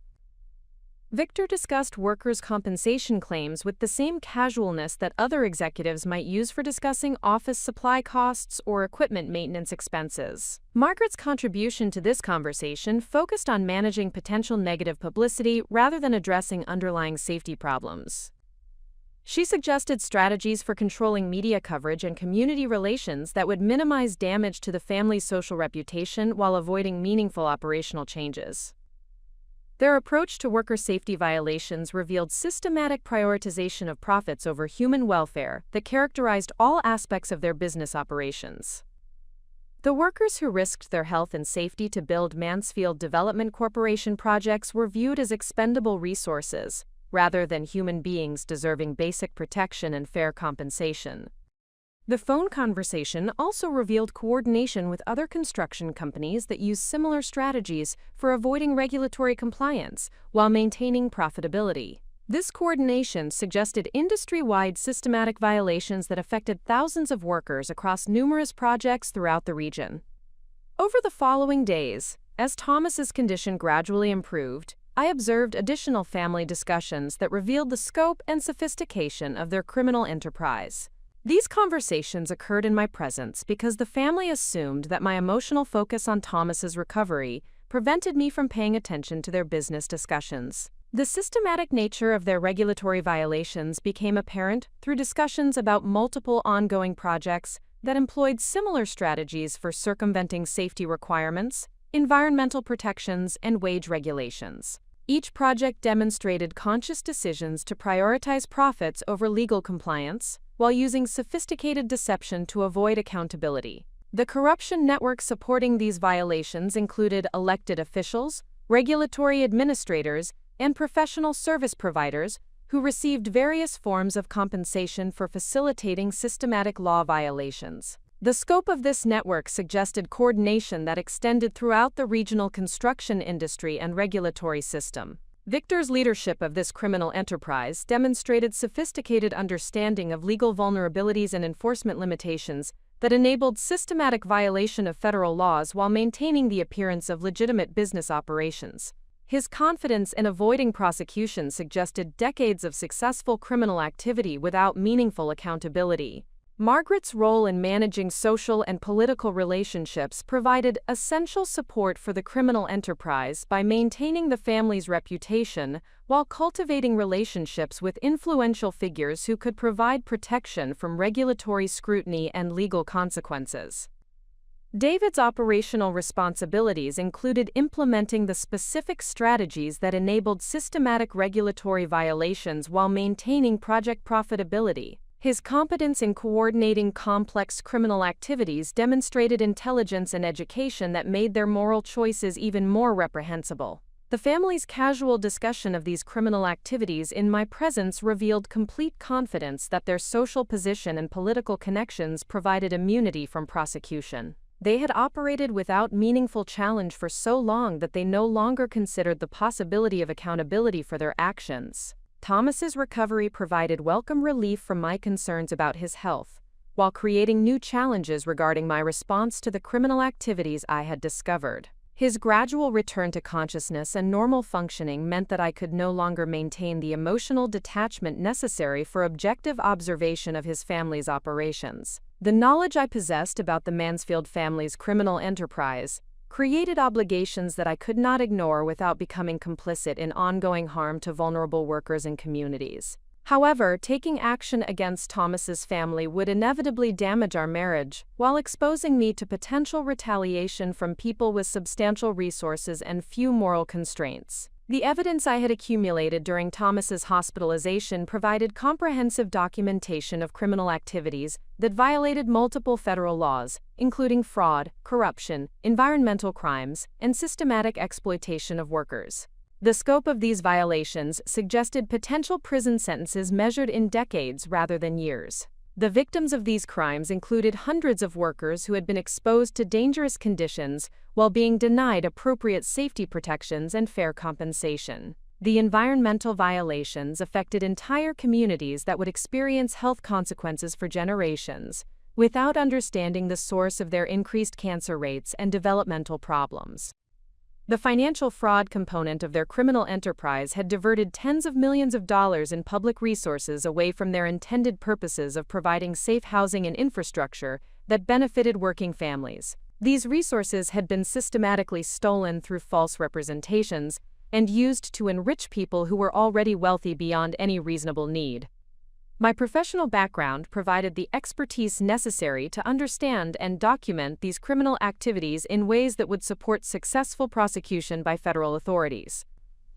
Victor discussed workers' compensation claims with the same casualness that other executives might use for discussing office supply costs or equipment maintenance expenses. Margaret's contribution to this conversation focused on managing potential negative publicity rather than addressing underlying safety problems. She suggested strategies for controlling media coverage and community relations that would minimize damage to the family's social reputation while avoiding meaningful operational changes. Their approach to worker safety violations revealed systematic prioritization of profits over human welfare that characterized all aspects of their business operations. The workers who risked their health and safety to build Mansfield Development Corporation projects were viewed as expendable resources, rather than human beings deserving basic protection and fair compensation. The phone conversation also revealed coordination with other construction companies that use similar strategies for avoiding regulatory compliance while maintaining profitability. This coordination suggested industry-wide systematic violations that affected thousands of workers across numerous projects throughout the region. Over the following days, as Thomas's condition gradually improved, I observed additional family discussions that revealed the scope and sophistication of their criminal enterprise. These conversations occurred in my presence because the family assumed that my emotional focus on Thomas's recovery prevented me from paying attention to their business discussions. The systematic nature of their regulatory violations became apparent through discussions about multiple ongoing projects that employed similar strategies for circumventing safety requirements, environmental protections, and wage regulations. Each project demonstrated conscious decisions to prioritize profits over legal compliance, while using sophisticated deception to avoid accountability. The corruption network supporting these violations included elected officials, regulatory administrators, and professional service providers who received various forms of compensation for facilitating systematic law violations. The scope of this network suggested coordination that extended throughout the regional construction industry and regulatory system. Victor's leadership of this criminal enterprise demonstrated sophisticated understanding of legal vulnerabilities and enforcement limitations that enabled systematic violation of federal laws while maintaining the appearance of legitimate business operations. His confidence in avoiding prosecution suggested decades of successful criminal activity without meaningful accountability. Margaret's role in managing social and political relationships provided essential support for the criminal enterprise by maintaining the family's reputation while cultivating relationships with influential figures who could provide protection from regulatory scrutiny and legal consequences. David's operational responsibilities included implementing the specific strategies that enabled systematic regulatory violations while maintaining project profitability. His competence in coordinating complex criminal activities demonstrated intelligence and education that made their moral choices even more reprehensible. The family's casual discussion of these criminal activities in my presence revealed complete confidence that their social position and political connections provided immunity from prosecution. They had operated without meaningful challenge for so long that they no longer considered the possibility of accountability for their actions. Thomas's recovery provided welcome relief from my concerns about his health, while creating new challenges regarding my response to the criminal activities I had discovered. His gradual return to consciousness and normal functioning meant that I could no longer maintain the emotional detachment necessary for objective observation of his family's operations. The knowledge I possessed about the Mansfield family's criminal enterprise created obligations that I could not ignore without becoming complicit in ongoing harm to vulnerable workers and communities. However, taking action against Thomas's family would inevitably damage our marriage, while exposing me to potential retaliation from people with substantial resources and few moral constraints. The evidence I had accumulated during Thomas's hospitalization provided comprehensive documentation of criminal activities that violated multiple federal laws, including fraud, corruption, environmental crimes, and systematic exploitation of workers. The scope of these violations suggested potential prison sentences measured in decades rather than years. The victims of these crimes included hundreds of workers who had been exposed to dangerous conditions while being denied appropriate safety protections and fair compensation. The environmental violations affected entire communities that would experience health consequences for generations, without understanding the source of their increased cancer rates and developmental problems. The financial fraud component of their criminal enterprise had diverted tens of millions of dollars in public resources away from their intended purposes of providing safe housing and infrastructure that benefited working families. These resources had been systematically stolen through false representations and used to enrich people who were already wealthy beyond any reasonable need. My professional background provided the expertise necessary to understand and document these criminal activities in ways that would support successful prosecution by federal authorities.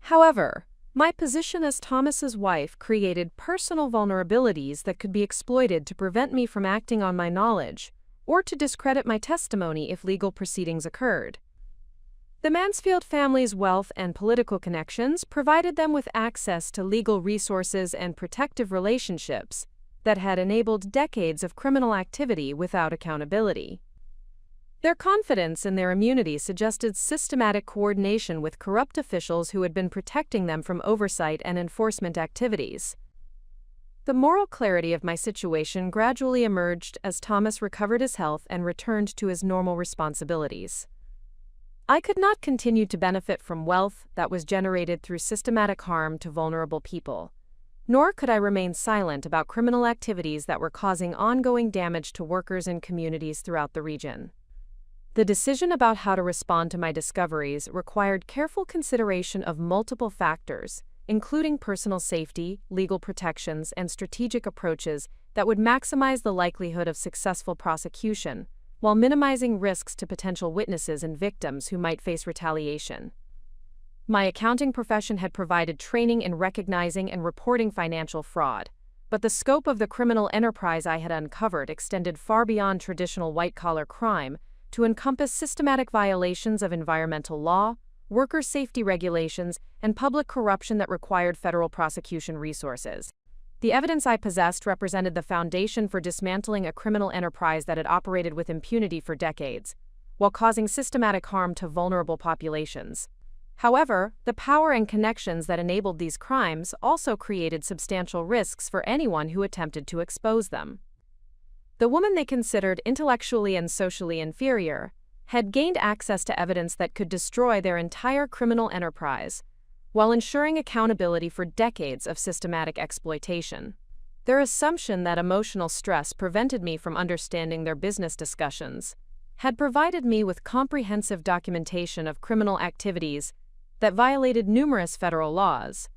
However, my position as Thomas's wife created personal vulnerabilities that could be exploited to prevent me from acting on my knowledge, or to discredit my testimony if legal proceedings occurred. The Mansfield family's wealth and political connections provided them with access to legal resources and protective relationships that had enabled decades of criminal activity without accountability. Their confidence in their immunity suggested systematic coordination with corrupt officials who had been protecting them from oversight and enforcement activities. The moral clarity of my situation gradually emerged as Thomas recovered his health and returned to his normal responsibilities. I could not continue to benefit from wealth that was generated through systematic harm to vulnerable people, nor could I remain silent about criminal activities that were causing ongoing damage to workers and communities throughout the region. The decision about how to respond to my discoveries required careful consideration of multiple factors, including personal safety, legal protections, and strategic approaches that would maximize the likelihood of successful prosecution, while minimizing risks to potential witnesses and victims who might face retaliation. My accounting profession had provided training in recognizing and reporting financial fraud, but the scope of the criminal enterprise I had uncovered extended far beyond traditional white-collar crime to encompass systematic violations of environmental law, worker safety regulations, and public corruption that required federal prosecution resources. The evidence I possessed represented the foundation for dismantling a criminal enterprise that had operated with impunity for decades, while causing systematic harm to vulnerable populations. However, the power and connections that enabled these crimes also created substantial risks for anyone who attempted to expose them. The woman they considered intellectually and socially inferior had gained access to evidence that could destroy their entire criminal enterprise, while ensuring accountability for decades of systematic exploitation. Their assumption that emotional stress prevented me from understanding their business discussions had provided me with comprehensive documentation of criminal activities that violated numerous federal laws.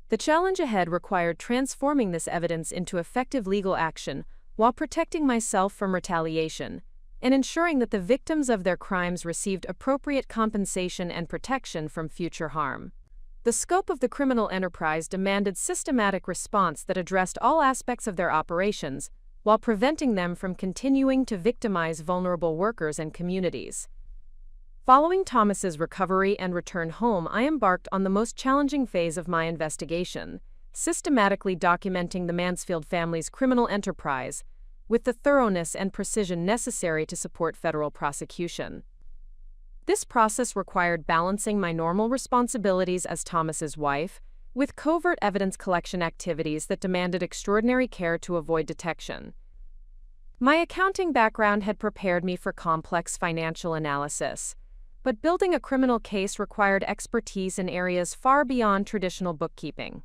The challenge ahead required transforming this evidence into effective legal action while protecting myself from retaliation and ensuring that the victims of their crimes received appropriate compensation and protection from future harm. The scope of the criminal enterprise demanded systematic response that addressed all aspects of their operations while preventing them from continuing to victimize vulnerable workers and communities. Following Thomas's recovery and return home, I embarked on the most challenging phase of my investigation, systematically documenting the Mansfield family's criminal enterprise with the thoroughness and precision necessary to support federal prosecution. This process required balancing my normal responsibilities as Thomas's wife with covert evidence collection activities that demanded extraordinary care to avoid detection. My accounting background had prepared me for complex financial analysis, but building a criminal case required expertise in areas far beyond traditional bookkeeping.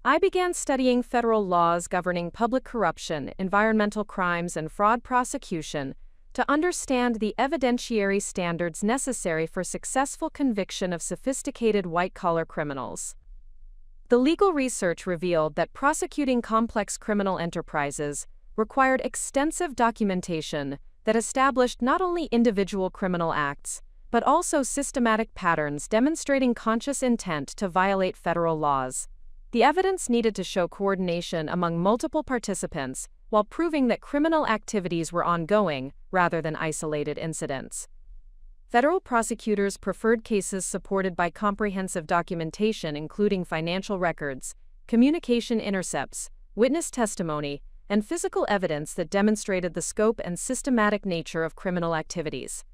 I began studying federal laws governing public corruption, environmental crimes, and fraud prosecution to understand the evidentiary standards necessary for successful conviction of sophisticated white-collar criminals. The legal research revealed that prosecuting complex criminal enterprises required extensive documentation that established not only individual criminal acts, but also systematic patterns demonstrating conscious intent to violate federal laws. The evidence needed to show coordination among multiple participants while proving that criminal activities were ongoing rather than isolated incidents. Federal prosecutors preferred cases supported by comprehensive documentation, including financial records, communication intercepts, witness testimony, and physical evidence that demonstrated the scope and systematic nature of criminal activities.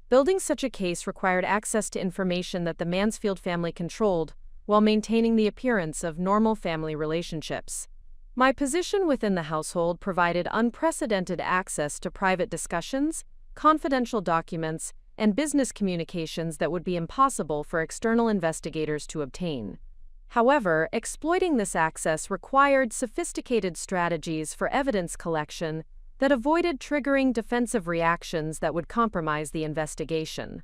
Building such a case required access to information that the Mansfield family controlled, while maintaining the appearance of normal family relationships. My position within the household provided unprecedented access to private discussions, confidential documents, and business communications that would be impossible for external investigators to obtain. However, exploiting this access required sophisticated strategies for evidence collection that avoided triggering defensive reactions that would compromise the investigation.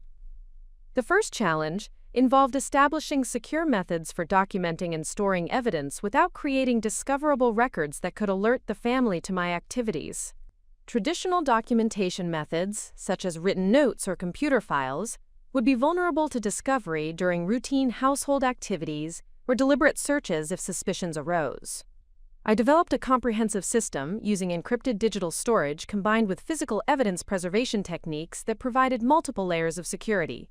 The first challenge involved establishing secure methods for documenting and storing evidence without creating discoverable records that could alert the family to my activities. Traditional documentation methods, such as written notes or computer files, would be vulnerable to discovery during routine household activities or deliberate searches if suspicions arose. I developed a comprehensive system using encrypted digital storage combined with physical evidence preservation techniques that provided multiple layers of security.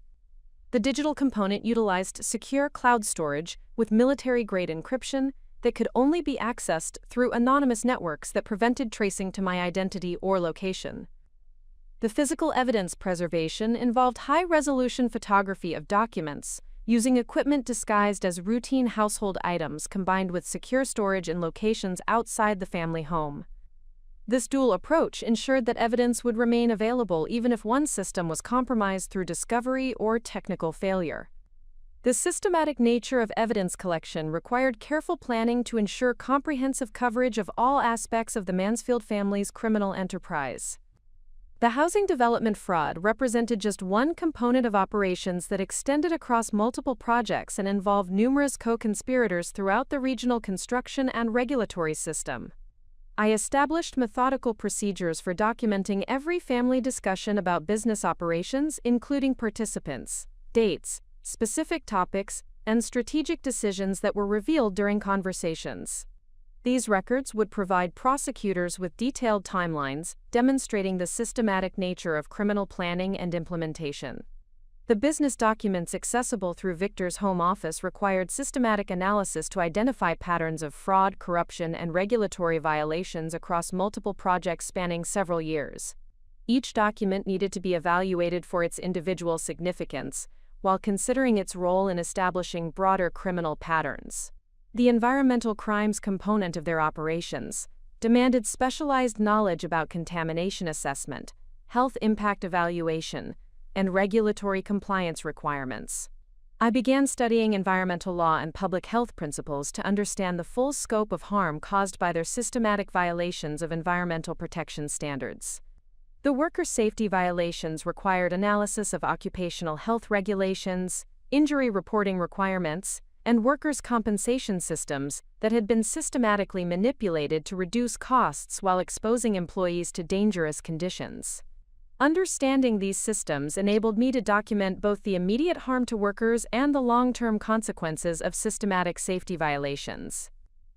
The digital component utilized secure cloud storage with military-grade encryption that could only be accessed through anonymous networks that prevented tracing to my identity or location. The physical evidence preservation involved high-resolution photography of documents, using equipment disguised as routine household items combined with secure storage in locations outside the family home. This dual approach ensured that evidence would remain available even if one system was compromised through discovery or technical failure. The systematic nature of evidence collection required careful planning to ensure comprehensive coverage of all aspects of the Mansfield family's criminal enterprise. The housing development fraud represented just one component of operations that extended across multiple projects and involved numerous co-conspirators throughout the regional construction and regulatory system. I established methodical procedures for documenting every family discussion about business operations, including participants, dates, specific topics, and strategic decisions that were revealed during conversations. These records would provide prosecutors with detailed timelines, demonstrating the systematic nature of criminal planning and implementation. The business documents accessible through Victor's home office required systematic analysis to identify patterns of fraud, corruption, and regulatory violations across multiple projects spanning several years. Each document needed to be evaluated for its individual significance, while considering its role in establishing broader criminal patterns. The environmental crimes component of their operations demanded specialized knowledge about contamination assessment, health impact evaluation, and regulatory compliance requirements. I began studying environmental law and public health principles to understand the full scope of harm caused by their systematic violations of environmental protection standards. The worker safety violations required analysis of occupational health regulations, injury reporting requirements, and workers' compensation systems that had been systematically manipulated to reduce costs while exposing employees to dangerous conditions. Understanding these systems enabled me to document both the immediate harm to workers and the long-term consequences of systematic safety violations.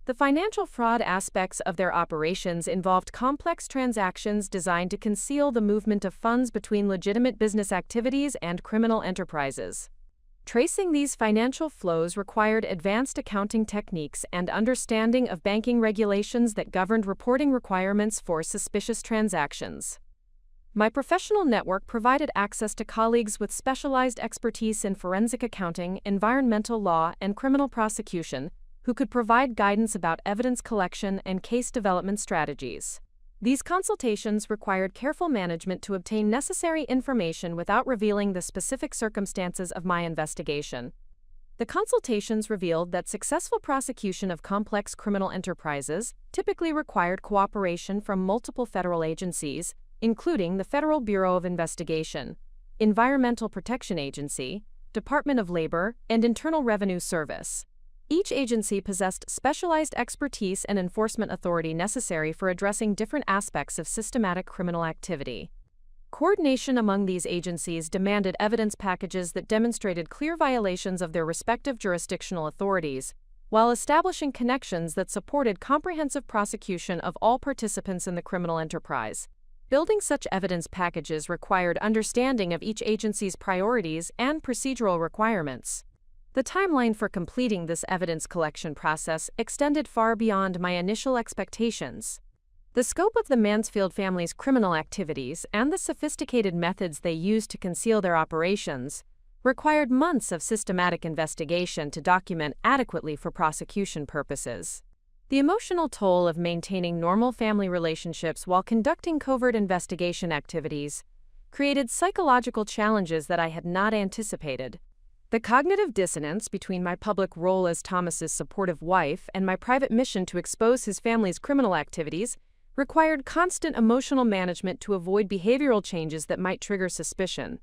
The financial fraud aspects of their operations involved complex transactions designed to conceal the movement of funds between legitimate business activities and criminal enterprises. Tracing these financial flows required advanced accounting techniques and understanding of banking regulations that governed reporting requirements for suspicious transactions. My professional network provided access to colleagues with specialized expertise in forensic accounting, environmental law, and criminal prosecution, who could provide guidance about evidence collection and case development strategies. These consultations required careful management to obtain necessary information without revealing the specific circumstances of my investigation. The consultations revealed that successful prosecution of complex criminal enterprises typically required cooperation from multiple federal agencies, including the Federal Bureau of Investigation, Environmental Protection Agency, Department of Labor, and Internal Revenue Service. Each agency possessed specialized expertise and enforcement authority necessary for addressing different aspects of systematic criminal activity. Coordination among these agencies demanded evidence packages that demonstrated clear violations of their respective jurisdictional authorities, while establishing connections that supported comprehensive prosecution of all participants in the criminal enterprise. Building such evidence packages required understanding of each agency's priorities and procedural requirements. The timeline for completing this evidence collection process extended far beyond my initial expectations. The scope of the Mansfield family's criminal activities and the sophisticated methods they used to conceal their operations required months of systematic investigation to document adequately for prosecution purposes. The emotional toll of maintaining normal family relationships while conducting covert investigation activities created psychological challenges that I had not anticipated. The cognitive dissonance between my public role as Thomas's supportive wife and my private mission to expose his family's criminal activities required constant emotional management to avoid behavioral changes that might trigger suspicion.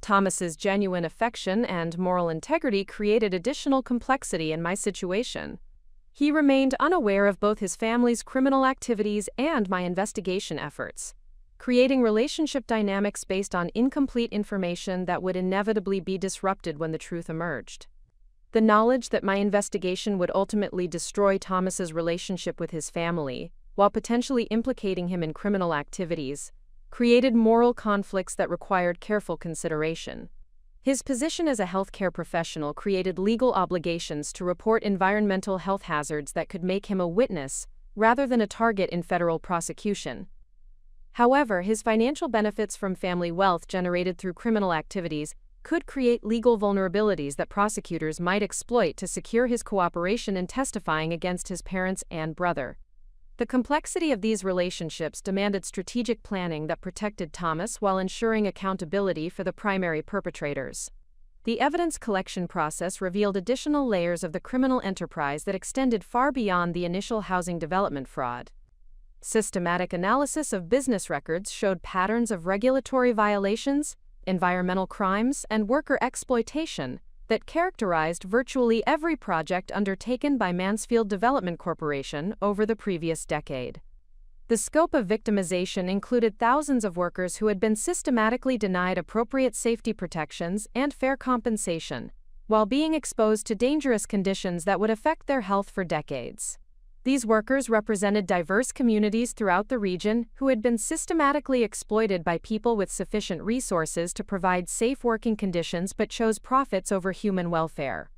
Thomas's genuine affection and moral integrity created additional complexity in my situation. He remained unaware of both his family's criminal activities and my investigation efforts, creating relationship dynamics based on incomplete information that would inevitably be disrupted when the truth emerged. The knowledge that my investigation would ultimately destroy Thomas's relationship with his family, while potentially implicating him in criminal activities, created moral conflicts that required careful consideration. His position as a healthcare professional created legal obligations to report environmental health hazards that could make him a witness rather than a target in federal prosecution. However, his financial benefits from family wealth generated through criminal activities could create legal vulnerabilities that prosecutors might exploit to secure his cooperation in testifying against his parents and brother. The complexity of these relationships demanded strategic planning that protected Thomas while ensuring accountability for the primary perpetrators. The evidence collection process revealed additional layers of the criminal enterprise that extended far beyond the initial housing development fraud. Systematic analysis of business records showed patterns of regulatory violations, environmental crimes, and worker exploitation that characterized virtually every project undertaken by Mansfield Development Corporation over the previous decade. The scope of victimization included thousands of workers who had been systematically denied appropriate safety protections and fair compensation, while being exposed to dangerous conditions that would affect their health for decades. These workers represented diverse communities throughout the region who had been systematically exploited by people with sufficient resources to provide safe working conditions but chose profits over human welfare.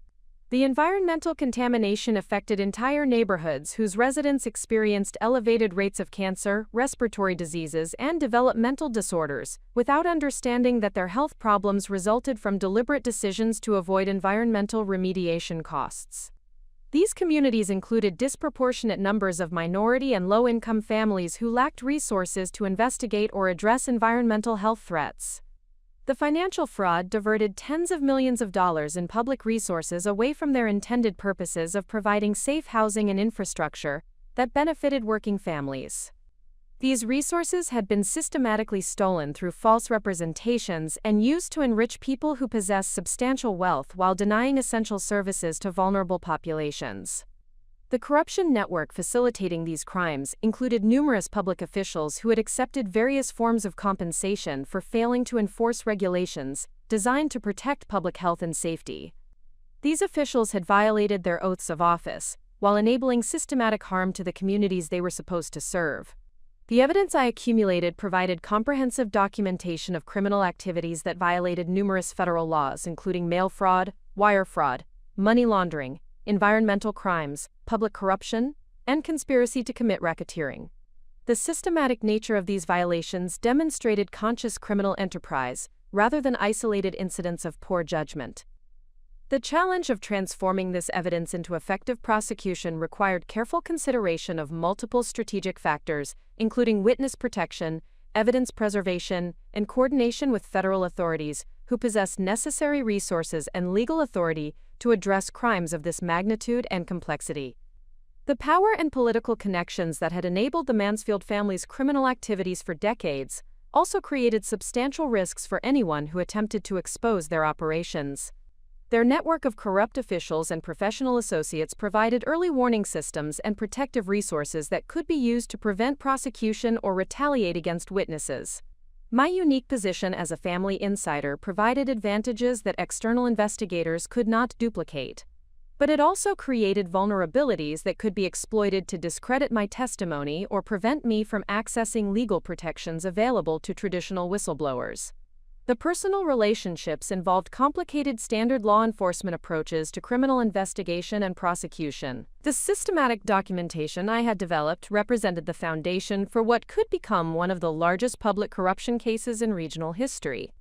The environmental contamination affected entire neighborhoods whose residents experienced elevated rates of cancer, respiratory diseases, and developmental disorders, without understanding that their health problems resulted from deliberate decisions to avoid environmental remediation costs. These communities included disproportionate numbers of minority and low-income families who lacked resources to investigate or address environmental health threats. The financial fraud diverted tens of millions of dollars in public resources away from their intended purposes of providing safe housing and infrastructure that benefited working families. These resources had been systematically stolen through false representations and used to enrich people who possess substantial wealth while denying essential services to vulnerable populations. The corruption network facilitating these crimes included numerous public officials who had accepted various forms of compensation for failing to enforce regulations designed to protect public health and safety. These officials had violated their oaths of office, while enabling systematic harm to the communities they were supposed to serve. The evidence I accumulated provided comprehensive documentation of criminal activities that violated numerous federal laws, including mail fraud, wire fraud, money laundering, environmental crimes, public corruption, and conspiracy to commit racketeering. The systematic nature of these violations demonstrated conscious criminal enterprise, rather than isolated incidents of poor judgment. The challenge of transforming this evidence into effective prosecution required careful consideration of multiple strategic factors, including witness protection, evidence preservation, and coordination with federal authorities who possess necessary resources and legal authority to address crimes of this magnitude and complexity. The power and political connections that had enabled the Mansfield family's criminal activities for decades also created substantial risks for anyone who attempted to expose their operations. Their network of corrupt officials and professional associates provided early warning systems and protective resources that could be used to prevent prosecution or retaliate against witnesses. My unique position as a family insider provided advantages that external investigators could not duplicate. But it also created vulnerabilities that could be exploited to discredit my testimony or prevent me from accessing legal protections available to traditional whistleblowers. The personal relationships involved complicated standard law enforcement approaches to criminal investigation and prosecution. The systematic documentation I had developed represented the foundation for what could become one of the largest public corruption cases in regional history.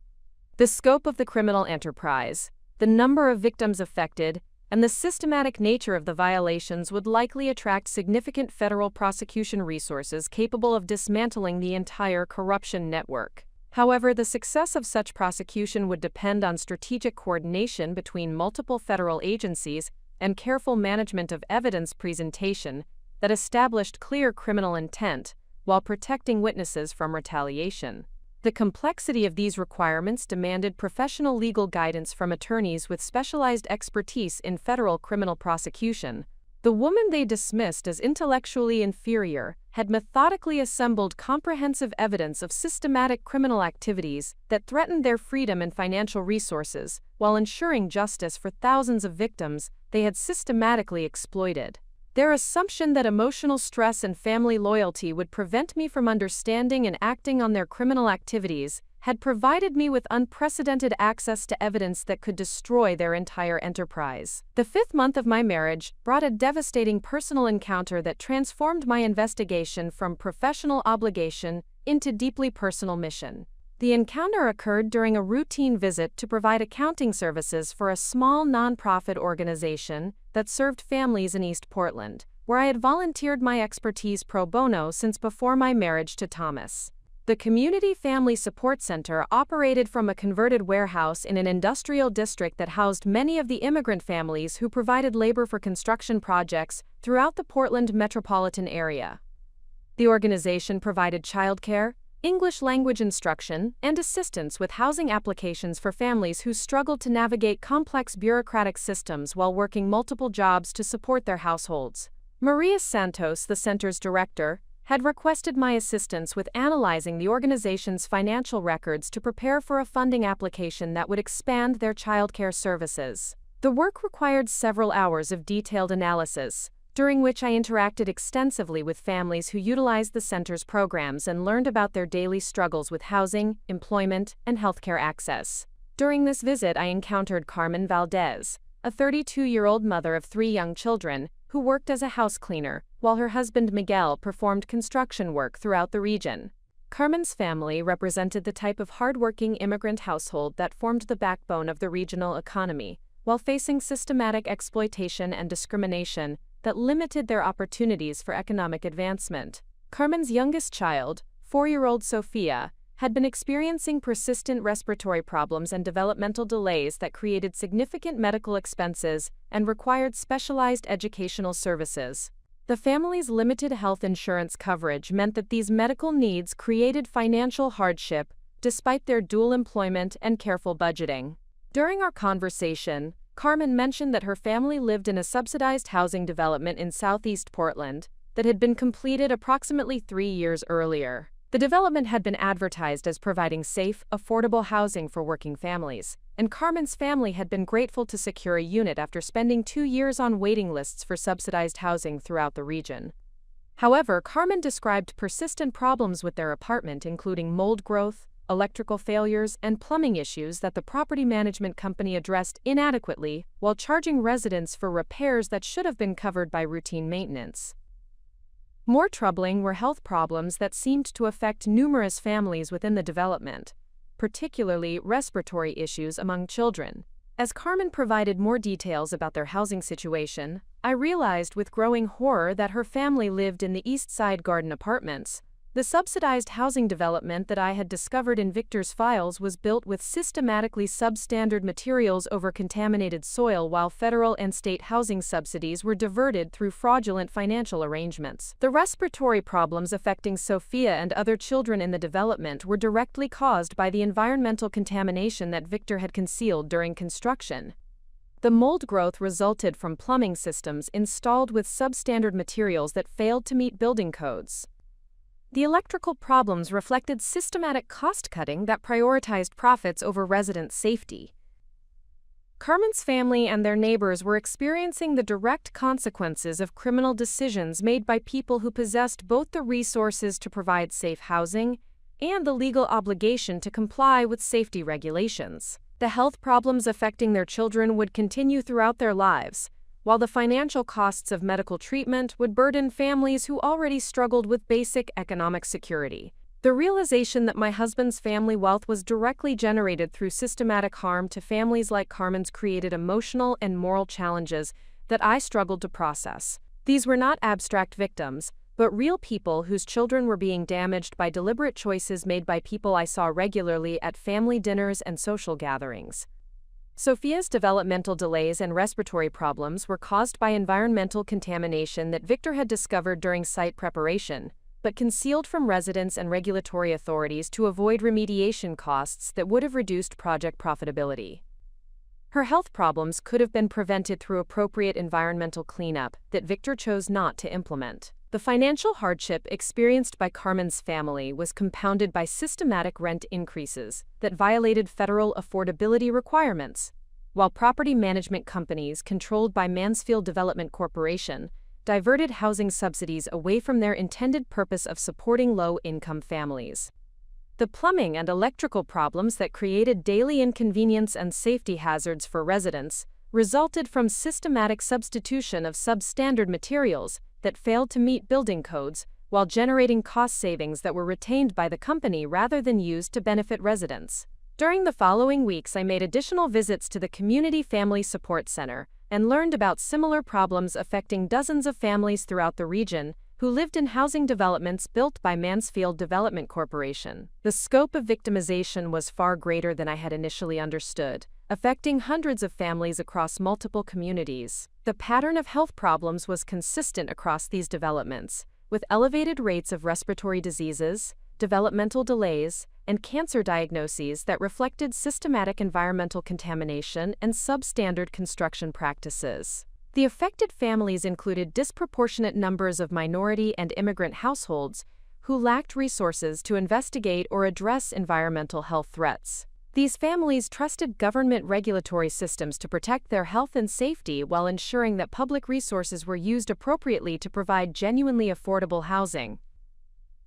The scope of the criminal enterprise, the number of victims affected, and the systematic nature of the violations would likely attract significant federal prosecution resources capable of dismantling the entire corruption network. However, the success of such prosecution would depend on strategic coordination between multiple federal agencies and careful management of evidence presentation that established clear criminal intent while protecting witnesses from retaliation. The complexity of these requirements demanded professional legal guidance from attorneys with specialized expertise in federal criminal prosecution. The woman they dismissed as intellectually inferior had methodically assembled comprehensive evidence of systematic criminal activities that threatened their freedom and financial resources, while ensuring justice for thousands of victims they had systematically exploited. Their assumption that emotional stress and family loyalty would prevent me from understanding and acting on their criminal activities had provided me with unprecedented access to evidence that could destroy their entire enterprise. The 5th month of my marriage brought a devastating personal encounter that transformed my investigation from professional obligation into deeply personal mission. The encounter occurred during a routine visit to provide accounting services for a small nonprofit organization that served families in East Portland, where I had volunteered my expertise pro bono since before my marriage to Thomas. The Community Family Support Center operated from a converted warehouse in an industrial district that housed many of the immigrant families who provided labor for construction projects throughout the Portland metropolitan area. The organization provided childcare, English language instruction, and assistance with housing applications for families who struggled to navigate complex bureaucratic systems while working multiple jobs to support their households. Maria Santos, the center's director, had requested my assistance with analyzing the organization's financial records to prepare for a funding application that would expand their childcare services. The work required several hours of detailed analysis, during which I interacted extensively with families who utilized the center's programs and learned about their daily struggles with housing, employment, and healthcare access. During this visit, I encountered Carmen Valdez, a 32-year-old mother of 3 young children, who worked as a house cleaner, while her husband Miguel performed construction work throughout the region. Carmen's family represented the type of hardworking immigrant household that formed the backbone of the regional economy, while facing systematic exploitation and discrimination that limited their opportunities for economic advancement. Carmen's youngest child, 4-year-old Sophia, had been experiencing persistent respiratory problems and developmental delays that created significant medical expenses and required specialized educational services. The family's limited health insurance coverage meant that these medical needs created financial hardship, despite their dual employment and careful budgeting. During our conversation, Carmen mentioned that her family lived in a subsidized housing development in Southeast Portland that had been completed approximately 3 years earlier. The development had been advertised as providing safe, affordable housing for working families, and Carmen's family had been grateful to secure a unit after spending 2 years on waiting lists for subsidized housing throughout the region. However, Carmen described persistent problems with their apartment, including mold growth, electrical failures, and plumbing issues that the property management company addressed inadequately while charging residents for repairs that should have been covered by routine maintenance. More troubling were health problems that seemed to affect numerous families within the development, particularly respiratory issues among children. As Carmen provided more details about their housing situation, I realized with growing horror that her family lived in the East Side Garden Apartments. The subsidized housing development that I had discovered in Victor's files was built with systematically substandard materials over contaminated soil, while federal and state housing subsidies were diverted through fraudulent financial arrangements. The respiratory problems affecting Sophia and other children in the development were directly caused by the environmental contamination that Victor had concealed during construction. The mold growth resulted from plumbing systems installed with substandard materials that failed to meet building codes. The electrical problems reflected systematic cost-cutting that prioritized profits over resident safety. Carmen's family and their neighbors were experiencing the direct consequences of criminal decisions made by people who possessed both the resources to provide safe housing and the legal obligation to comply with safety regulations. The health problems affecting their children would continue throughout their lives, while the financial costs of medical treatment would burden families who already struggled with basic economic security. The realization that my husband's family wealth was directly generated through systematic harm to families like Carmen's created emotional and moral challenges that I struggled to process. These were not abstract victims, but real people whose children were being damaged by deliberate choices made by people I saw regularly at family dinners and social gatherings. Sophia's developmental delays and respiratory problems were caused by environmental contamination that Victor had discovered during site preparation, but concealed from residents and regulatory authorities to avoid remediation costs that would have reduced project profitability. Her health problems could have been prevented through appropriate environmental cleanup that Victor chose not to implement. The financial hardship experienced by Carmen's family was compounded by systematic rent increases that violated federal affordability requirements, while property management companies controlled by Mansfield Development Corporation diverted housing subsidies away from their intended purpose of supporting low-income families. The plumbing and electrical problems that created daily inconvenience and safety hazards for residents resulted from systematic substitution of substandard materials that failed to meet building codes, while generating cost savings that were retained by the company rather than used to benefit residents. During the following weeks, I made additional visits to the Community Family Support Center and learned about similar problems affecting dozens of families throughout the region who lived in housing developments built by Mansfield Development Corporation. The scope of victimization was far greater than I had initially understood, affecting hundreds of families across multiple communities. The pattern of health problems was consistent across these developments, with elevated rates of respiratory diseases, developmental delays, and cancer diagnoses that reflected systematic environmental contamination and substandard construction practices. The affected families included disproportionate numbers of minority and immigrant households who lacked resources to investigate or address environmental health threats. These families trusted government regulatory systems to protect their health and safety while ensuring that public resources were used appropriately to provide genuinely affordable housing.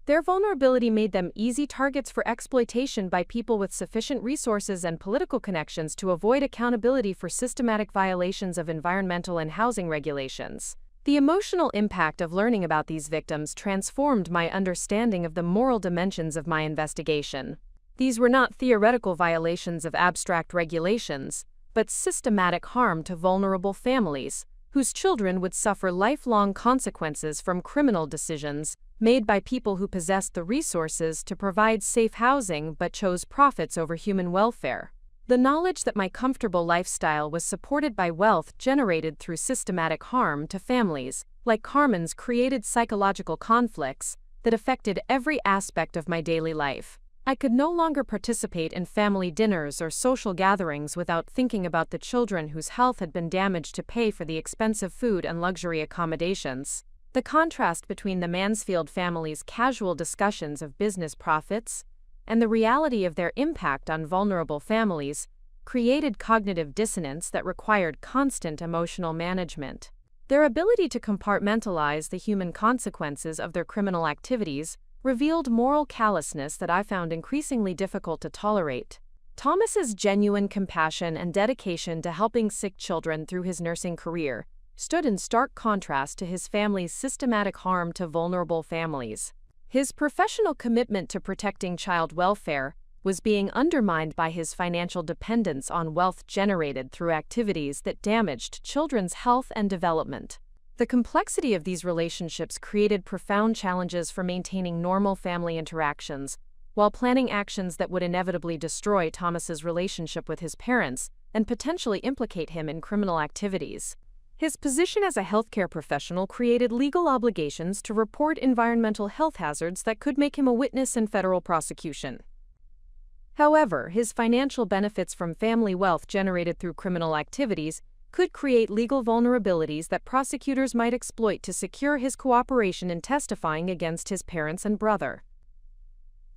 Their vulnerability made them easy targets for exploitation by people with sufficient resources and political connections to avoid accountability for systematic violations of environmental and housing regulations. The emotional impact of learning about these victims transformed my understanding of the moral dimensions of my investigation. These were not theoretical violations of abstract regulations, but systematic harm to vulnerable families, whose children would suffer lifelong consequences from criminal decisions made by people who possessed the resources to provide safe housing but chose profits over human welfare. The knowledge that my comfortable lifestyle was supported by wealth generated through systematic harm to families, like Carmen's, created psychological conflicts that affected every aspect of my daily life. I could no longer participate in family dinners or social gatherings without thinking about the children whose health had been damaged to pay for the expensive food and luxury accommodations. The contrast between the Mansfield family's casual discussions of business profits and the reality of their impact on vulnerable families created cognitive dissonance that required constant emotional management. Their ability to compartmentalize the human consequences of their criminal activities revealed moral callousness that I found increasingly difficult to tolerate. Thomas's genuine compassion and dedication to helping sick children through his nursing career stood in stark contrast to his family's systematic harm to vulnerable families. His professional commitment to protecting child welfare was being undermined by his financial dependence on wealth generated through activities that damaged children's health and development. The complexity of these relationships created profound challenges for maintaining normal family interactions, while planning actions that would inevitably destroy Thomas's relationship with his parents and potentially implicate him in criminal activities. His position as a healthcare professional created legal obligations to report environmental health hazards that could make him a witness in federal prosecution. However, his financial benefits from family wealth generated through criminal activities could create legal vulnerabilities that prosecutors might exploit to secure his cooperation in testifying against his parents and brother.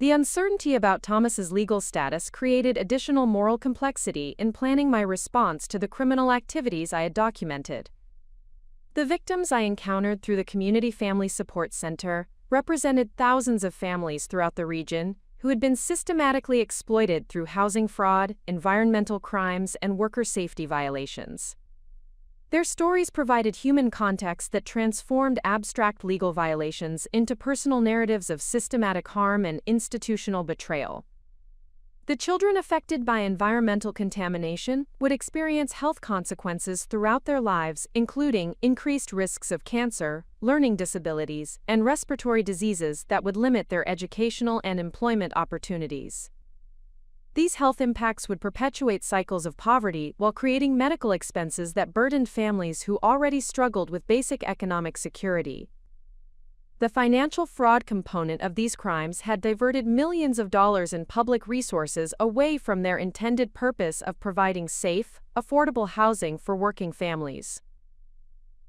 The uncertainty about Thomas's legal status created additional moral complexity in planning my response to the criminal activities I had documented. The victims I encountered through the Community Family Support Center represented thousands of families throughout the region who had been systematically exploited through housing fraud, environmental crimes, and worker safety violations. Their stories provided human context that transformed abstract legal violations into personal narratives of systematic harm and institutional betrayal. The children affected by environmental contamination would experience health consequences throughout their lives, including increased risks of cancer, learning disabilities, and respiratory diseases that would limit their educational and employment opportunities. These health impacts would perpetuate cycles of poverty while creating medical expenses that burdened families who already struggled with basic economic security. The financial fraud component of these crimes had diverted millions of dollars in public resources away from their intended purpose of providing safe, affordable housing for working families.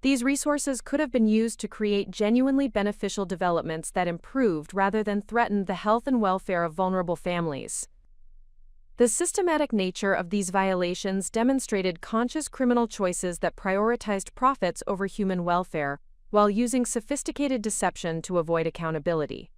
These resources could have been used to create genuinely beneficial developments that improved rather than threatened the health and welfare of vulnerable families. The systematic nature of these violations demonstrated conscious criminal choices that prioritized profits over human welfare, while using sophisticated deception to avoid accountability.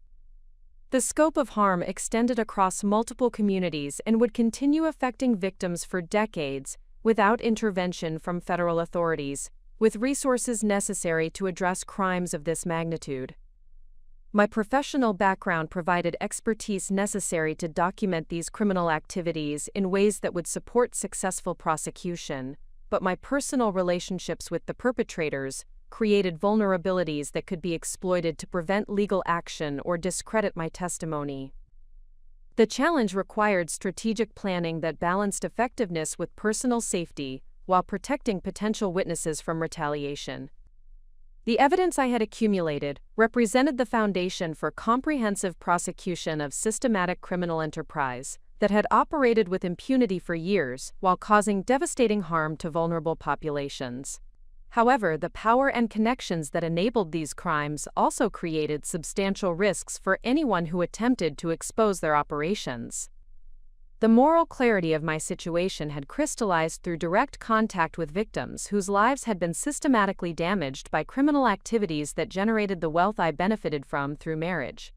The scope of harm extended across multiple communities and would continue affecting victims for decades without intervention from federal authorities, with resources necessary to address crimes of this magnitude. My professional background provided expertise necessary to document these criminal activities in ways that would support successful prosecution, but my personal relationships with the perpetrators created vulnerabilities that could be exploited to prevent legal action or discredit my testimony. The challenge required strategic planning that balanced effectiveness with personal safety while protecting potential witnesses from retaliation. The evidence I had accumulated represented the foundation for comprehensive prosecution of systematic criminal enterprise that had operated with impunity for years while causing devastating harm to vulnerable populations. However, the power and connections that enabled these crimes also created substantial risks for anyone who attempted to expose their operations. The moral clarity of my situation had crystallized through direct contact with victims whose lives had been systematically damaged by criminal activities that generated the wealth I benefited from through marriage.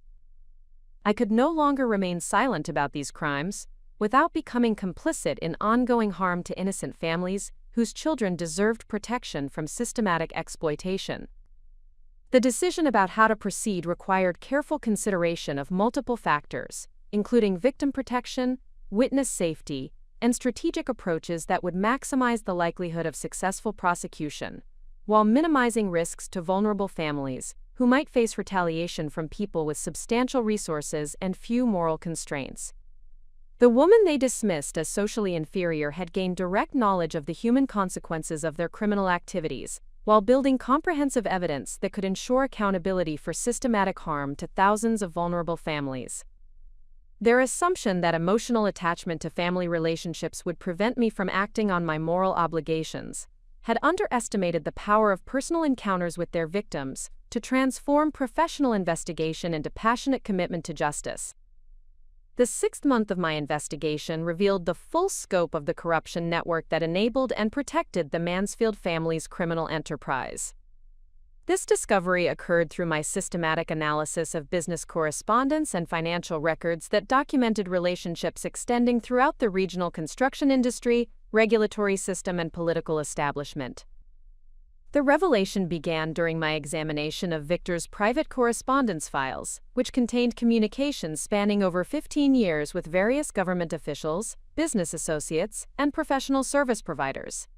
I could no longer remain silent about these crimes, without becoming complicit in ongoing harm to innocent families whose children deserved protection from systematic exploitation. The decision about how to proceed required careful consideration of multiple factors, including victim protection, witness safety, and strategic approaches that would maximize the likelihood of successful prosecution, while minimizing risks to vulnerable families who might face retaliation from people with substantial resources and few moral constraints. The woman they dismissed as socially inferior had gained direct knowledge of the human consequences of their criminal activities, while building comprehensive evidence that could ensure accountability for systematic harm to thousands of vulnerable families. Their assumption that emotional attachment to family relationships would prevent me from acting on my moral obligations had underestimated the power of personal encounters with their victims to transform professional investigation into passionate commitment to justice. The 6th month of my investigation revealed the full scope of the corruption network that enabled and protected the Mansfield family's criminal enterprise. This discovery occurred through my systematic analysis of business correspondence and financial records that documented relationships extending throughout the regional construction industry, regulatory system, and political establishment. The revelation began during my examination of Victor's private correspondence files, which contained communications spanning over 15 years with various government officials, business associates, and professional service providers.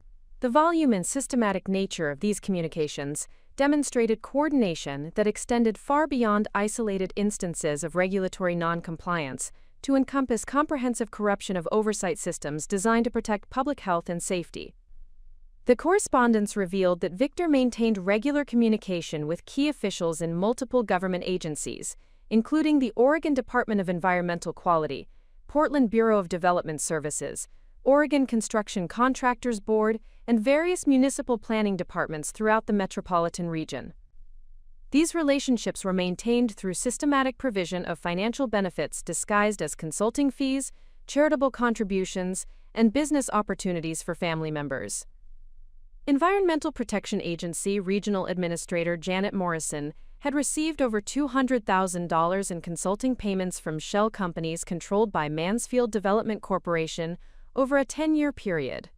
The volume and systematic nature of these communications demonstrated coordination that extended far beyond isolated instances of regulatory non-compliance to encompass comprehensive corruption of oversight systems designed to protect public health and safety. The correspondence revealed that Victor maintained regular communication with key officials in multiple government agencies, including the Oregon Department of Environmental Quality, Portland Bureau of Development Services, Oregon Construction Contractors Board, and various municipal planning departments throughout the metropolitan region. These relationships were maintained through systematic provision of financial benefits disguised as consulting fees, charitable contributions, and business opportunities for family members. Environmental Protection Agency Regional Administrator Janet Morrison had received over $200,000 in consulting payments from shell companies controlled by Mansfield Development Corporation over a 10-year period.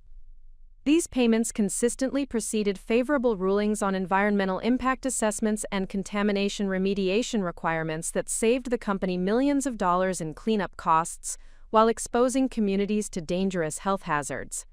These payments consistently preceded favorable rulings on environmental impact assessments and contamination remediation requirements that saved the company millions of dollars in cleanup costs while exposing communities to dangerous health hazards.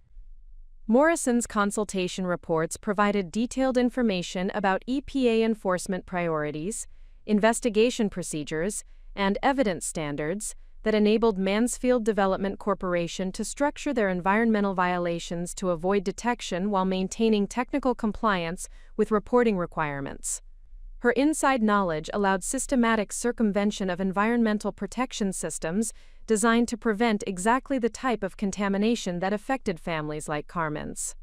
Morrison's consultation reports provided detailed information about EPA enforcement priorities, investigation procedures, and evidence standards that enabled Mansfield Development Corporation to structure their environmental violations to avoid detection while maintaining technical compliance with reporting requirements. Her inside knowledge allowed systematic circumvention of environmental protection systems designed to prevent exactly the type of contamination that affected families like Carmen's.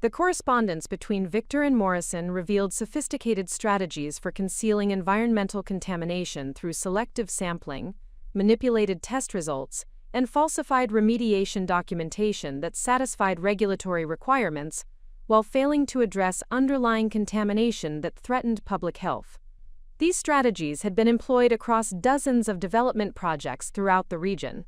The correspondence between Victor and Morrison revealed sophisticated strategies for concealing environmental contamination through selective sampling, manipulated test results, and falsified remediation documentation that satisfied regulatory requirements while failing to address underlying contamination that threatened public health. These strategies had been employed across dozens of development projects throughout the region.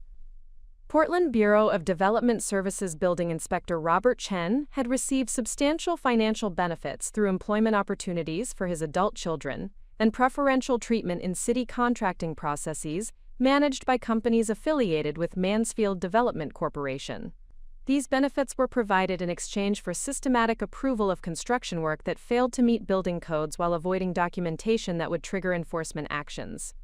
Portland Bureau of Development Services Building Inspector Robert Chen had received substantial financial benefits through employment opportunities for his adult children and preferential treatment in city contracting processes managed by companies affiliated with Mansfield Development Corporation. These benefits were provided in exchange for systematic approval of construction work that failed to meet building codes while avoiding documentation that would trigger enforcement actions.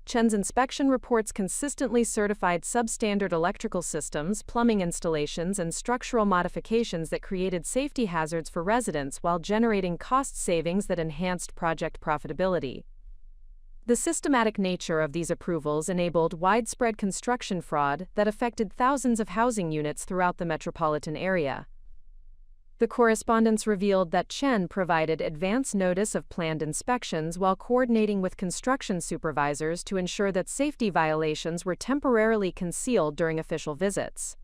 Chen's inspection reports consistently certified substandard electrical systems, plumbing installations, and structural modifications that created safety hazards for residents while generating cost savings that enhanced project profitability. The systematic nature of these approvals enabled widespread construction fraud that affected thousands of housing units throughout the metropolitan area. The correspondence revealed that Chen provided advance notice of planned inspections while coordinating with construction supervisors to ensure that safety violations were temporarily concealed during official visits.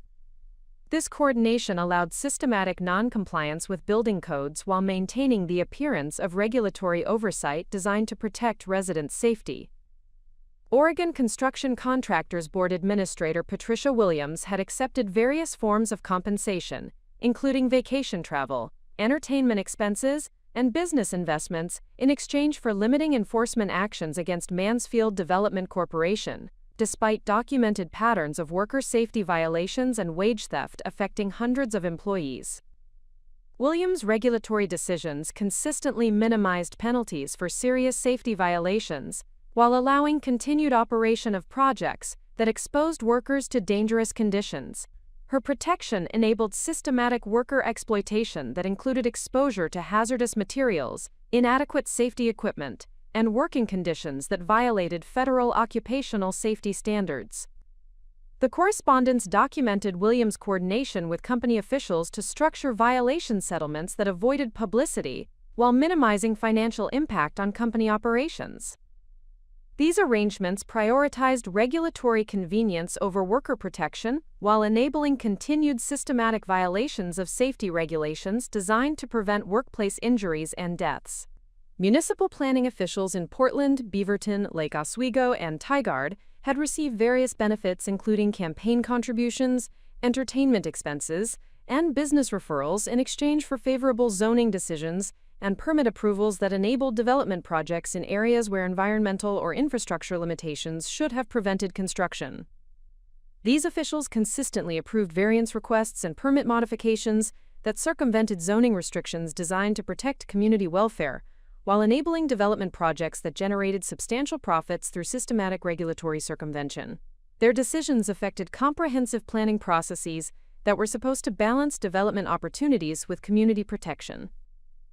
This coordination allowed systematic non-compliance with building codes while maintaining the appearance of regulatory oversight designed to protect resident safety. Oregon Construction Contractors Board Administrator Patricia Williams had accepted various forms of compensation, including vacation travel, entertainment expenses, and business investments, in exchange for limiting enforcement actions against Mansfield Development Corporation, despite documented patterns of worker safety violations and wage theft affecting hundreds of employees. Williams' regulatory decisions consistently minimized penalties for serious safety violations, while allowing continued operation of projects that exposed workers to dangerous conditions. Her protection enabled systematic worker exploitation that included exposure to hazardous materials, inadequate safety equipment, and working conditions that violated federal occupational safety standards. The correspondence documented Williams' coordination with company officials to structure violation settlements that avoided publicity while minimizing financial impact on company operations. These arrangements prioritized regulatory convenience over worker protection while enabling continued systematic violations of safety regulations designed to prevent workplace injuries and deaths. Municipal planning officials in Portland, Beaverton, Lake Oswego, and Tigard had received various benefits including campaign contributions, entertainment expenses, and business referrals in exchange for favorable zoning decisions and permit approvals that enabled development projects in areas where environmental or infrastructure limitations should have prevented construction. These officials consistently approved variance requests and permit modifications that circumvented zoning restrictions designed to protect community welfare, while enabling development projects that generated substantial profits through systematic regulatory circumvention. Their decisions affected comprehensive planning processes that were supposed to balance development opportunities with community protection.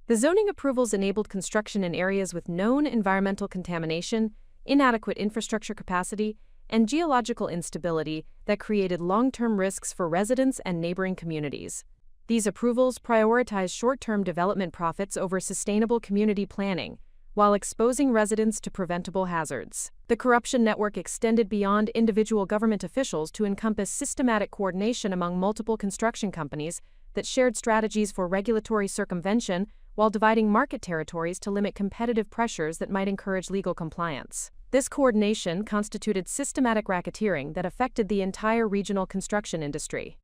The zoning approvals enabled construction in areas with known environmental contamination, inadequate infrastructure capacity, and geological instability that created long-term risks for residents and neighboring communities. These approvals prioritize short-term development profits over sustainable community planning, while exposing residents to preventable hazards. The corruption network extended beyond individual government officials to encompass systematic coordination among multiple construction companies that shared strategies for regulatory circumvention while dividing market territories to limit competitive pressures that might encourage legal compliance. This coordination constituted systematic racketeering that affected the entire regional construction industry.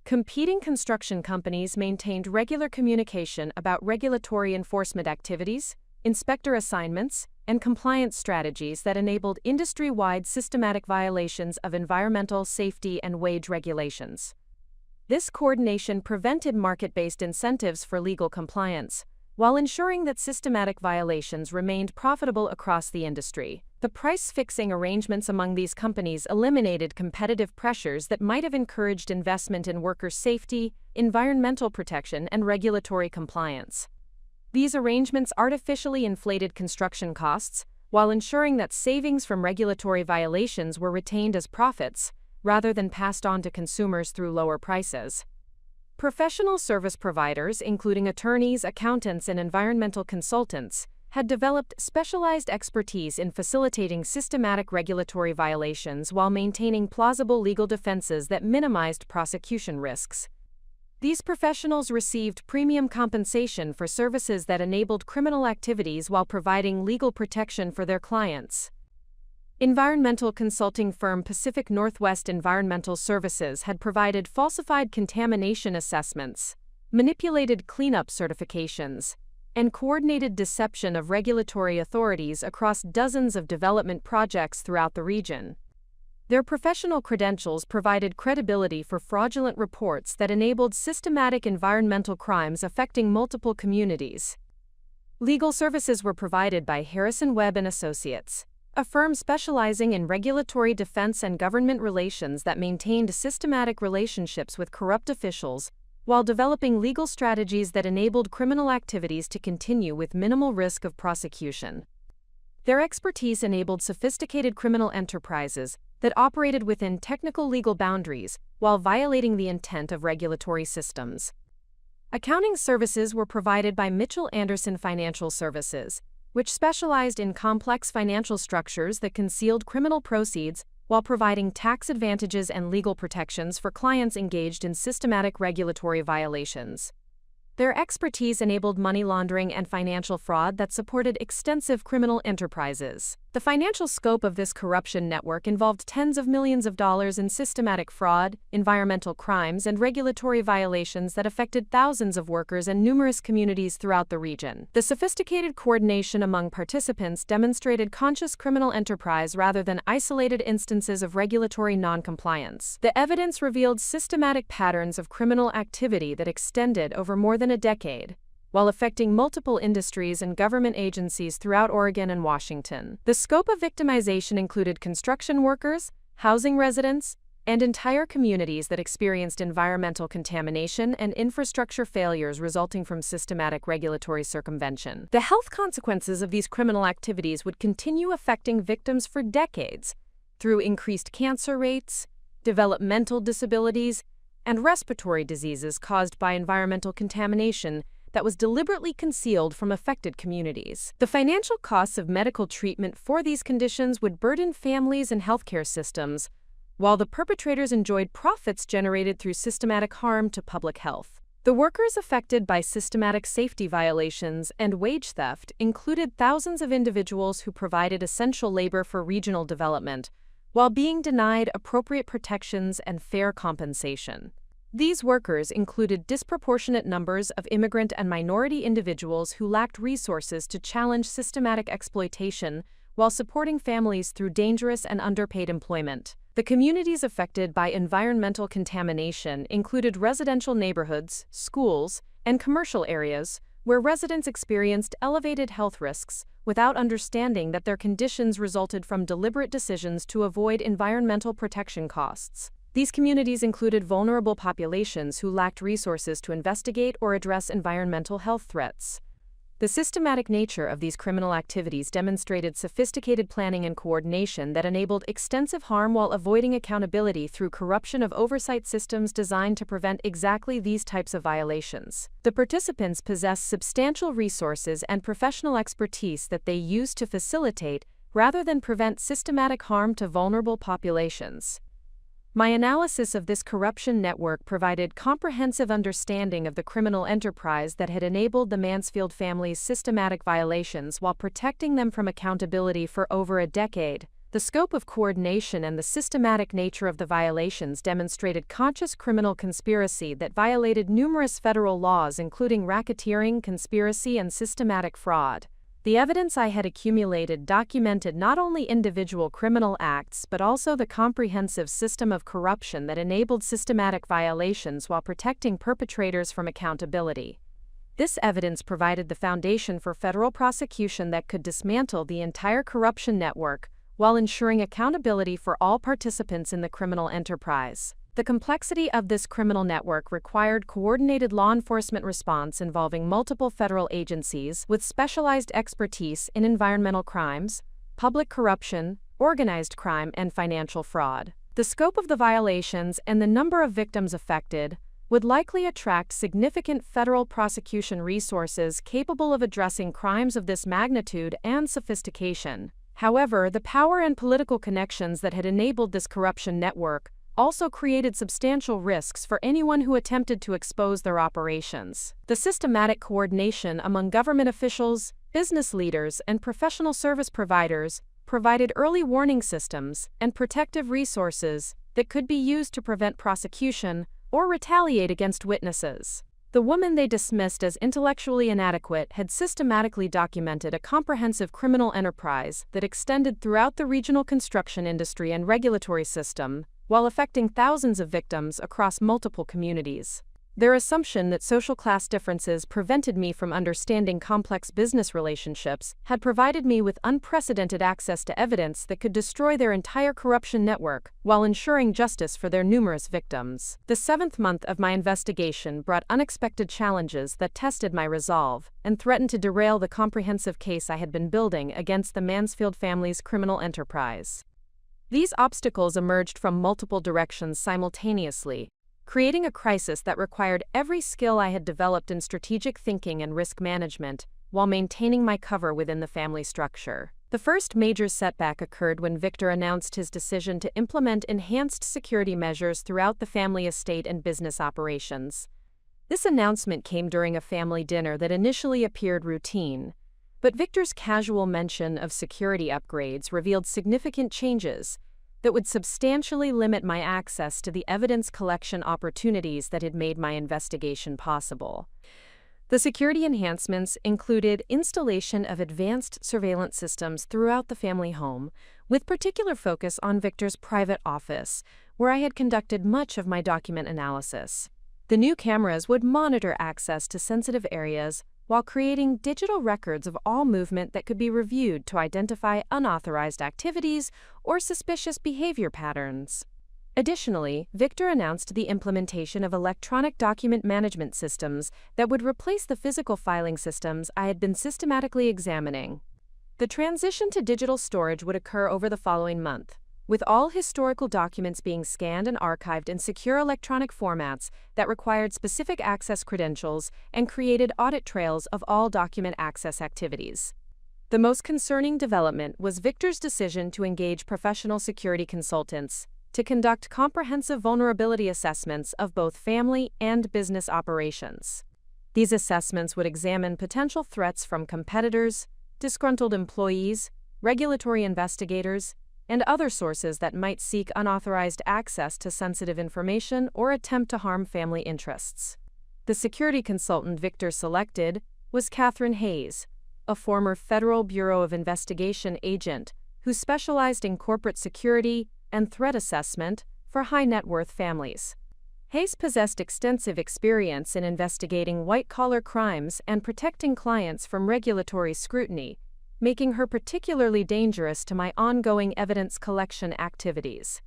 Competing construction companies maintained regular communication about regulatory enforcement activities, inspector assignments, and compliance strategies that enabled industry-wide systematic violations of environmental, safety, and wage regulations. This coordination prevented market-based incentives for legal compliance, while ensuring that systematic violations remained profitable across the industry. The price-fixing arrangements among these companies eliminated competitive pressures that might have encouraged investment in worker safety, environmental protection, and regulatory compliance. These arrangements artificially inflated construction costs, while ensuring that savings from regulatory violations were retained as profits, rather than passed on to consumers through lower prices. Professional service providers, including attorneys, accountants, and environmental consultants, had developed specialized expertise in facilitating systematic regulatory violations while maintaining plausible legal defenses that minimized prosecution risks. These professionals received premium compensation for services that enabled criminal activities while providing legal protection for their clients. Environmental consulting firm Pacific Northwest Environmental Services had provided falsified contamination assessments, manipulated cleanup certifications, and coordinated deception of regulatory authorities across dozens of development projects throughout the region. Their professional credentials provided credibility for fraudulent reports that enabled systematic environmental crimes affecting multiple communities. Legal services were provided by Harrison Webb and Associates, a firm specializing in regulatory defense and government relations that maintained systematic relationships with corrupt officials while developing legal strategies that enabled criminal activities to continue with minimal risk of prosecution. Their expertise enabled sophisticated criminal enterprises that operated within technical legal boundaries while violating the intent of regulatory systems. Accounting services were provided by Mitchell Anderson Financial Services, which specialized in complex financial structures that concealed criminal proceeds while providing tax advantages and legal protections for clients engaged in systematic regulatory violations. Their expertise enabled money laundering and financial fraud that supported extensive criminal enterprises. The financial scope of this corruption network involved tens of millions of dollars in systematic fraud, environmental crimes, and regulatory violations that affected thousands of workers and numerous communities throughout the region. The sophisticated coordination among participants demonstrated conscious criminal enterprise rather than isolated instances of regulatory non-compliance. The evidence revealed systematic patterns of criminal activity that extended over more than a decade, while affecting multiple industries and government agencies throughout Oregon and Washington. The scope of victimization included construction workers, housing residents, and entire communities that experienced environmental contamination and infrastructure failures resulting from systematic regulatory circumvention. The health consequences of these criminal activities would continue affecting victims for decades through increased cancer rates, developmental disabilities, and respiratory diseases caused by environmental contamination that was deliberately concealed from affected communities. The financial costs of medical treatment for these conditions would burden families and healthcare systems, while the perpetrators enjoyed profits generated through systematic harm to public health. The workers affected by systematic safety violations and wage theft included thousands of individuals who provided essential labor for regional development, while being denied appropriate protections and fair compensation. These workers included disproportionate numbers of immigrant and minority individuals who lacked resources to challenge systematic exploitation while supporting families through dangerous and underpaid employment. The communities affected by environmental contamination included residential neighborhoods, schools, and commercial areas where residents experienced elevated health risks without understanding that their conditions resulted from deliberate decisions to avoid environmental protection costs. These communities included vulnerable populations who lacked resources to investigate or address environmental health threats. The systematic nature of these criminal activities demonstrated sophisticated planning and coordination that enabled extensive harm while avoiding accountability through corruption of oversight systems designed to prevent exactly these types of violations. The participants possessed substantial resources and professional expertise that they used to facilitate, rather than prevent, systematic harm to vulnerable populations. My analysis of this corruption network provided comprehensive understanding of the criminal enterprise that had enabled the Mansfield family's systematic violations while protecting them from accountability for over a decade. The scope of coordination and the systematic nature of the violations demonstrated conscious criminal conspiracy that violated numerous federal laws, including racketeering, conspiracy, and systematic fraud. The evidence I had accumulated documented not only individual criminal acts but also the comprehensive system of corruption that enabled systematic violations while protecting perpetrators from accountability. This evidence provided the foundation for federal prosecution that could dismantle the entire corruption network while ensuring accountability for all participants in the criminal enterprise. The complexity of this criminal network required coordinated law enforcement response involving multiple federal agencies with specialized expertise in environmental crimes, public corruption, organized crime, and financial fraud. The scope of the violations and the number of victims affected would likely attract significant federal prosecution resources capable of addressing crimes of this magnitude and sophistication. However, the power and political connections that had enabled this corruption network also created substantial risks for anyone who attempted to expose their operations. The systematic coordination among government officials, business leaders, and professional service providers provided early warning systems and protective resources that could be used to prevent prosecution or retaliate against witnesses. The woman they dismissed as intellectually inadequate had systematically documented a comprehensive criminal enterprise that extended throughout the regional construction industry and regulatory system, while affecting thousands of victims across multiple communities. Their assumption that social class differences prevented me from understanding complex business relationships had provided me with unprecedented access to evidence that could destroy their entire corruption network while ensuring justice for their numerous victims. The 7th month of my investigation brought unexpected challenges that tested my resolve and threatened to derail the comprehensive case I had been building against the Mansfield family's criminal enterprise. These obstacles emerged from multiple directions simultaneously, creating a crisis that required every skill I had developed in strategic thinking and risk management, while maintaining my cover within the family structure. The first major setback occurred when Victor announced his decision to implement enhanced security measures throughout the family estate and business operations. This announcement came during a family dinner that initially appeared routine, but Victor's casual mention of security upgrades revealed significant changes that would substantially limit my access to the evidence collection opportunities that had made my investigation possible. The security enhancements included installation of advanced surveillance systems throughout the family home, with particular focus on Victor's private office, where I had conducted much of my document analysis. The new cameras would monitor access to sensitive areas while creating digital records of all movement that could be reviewed to identify unauthorized activities or suspicious behavior patterns. Additionally, Victor announced the implementation of electronic document management systems that would replace the physical filing systems I had been systematically examining. The transition to digital storage would occur over the following month, with all historical documents being scanned and archived in secure electronic formats that required specific access credentials and created audit trails of all document access activities. The most concerning development was Victor's decision to engage professional security consultants to conduct comprehensive vulnerability assessments of both family and business operations. These assessments would examine potential threats from competitors, disgruntled employees, regulatory investigators, and other sources that might seek unauthorized access to sensitive information or attempt to harm family interests. The security consultant Victor selected was Catherine Hayes, a former Federal Bureau of Investigation agent who specialized in corporate security and threat assessment for high-net-worth families. Hayes possessed extensive experience in investigating white-collar crimes and protecting clients from regulatory scrutiny, making her particularly dangerous to my ongoing evidence collection activities.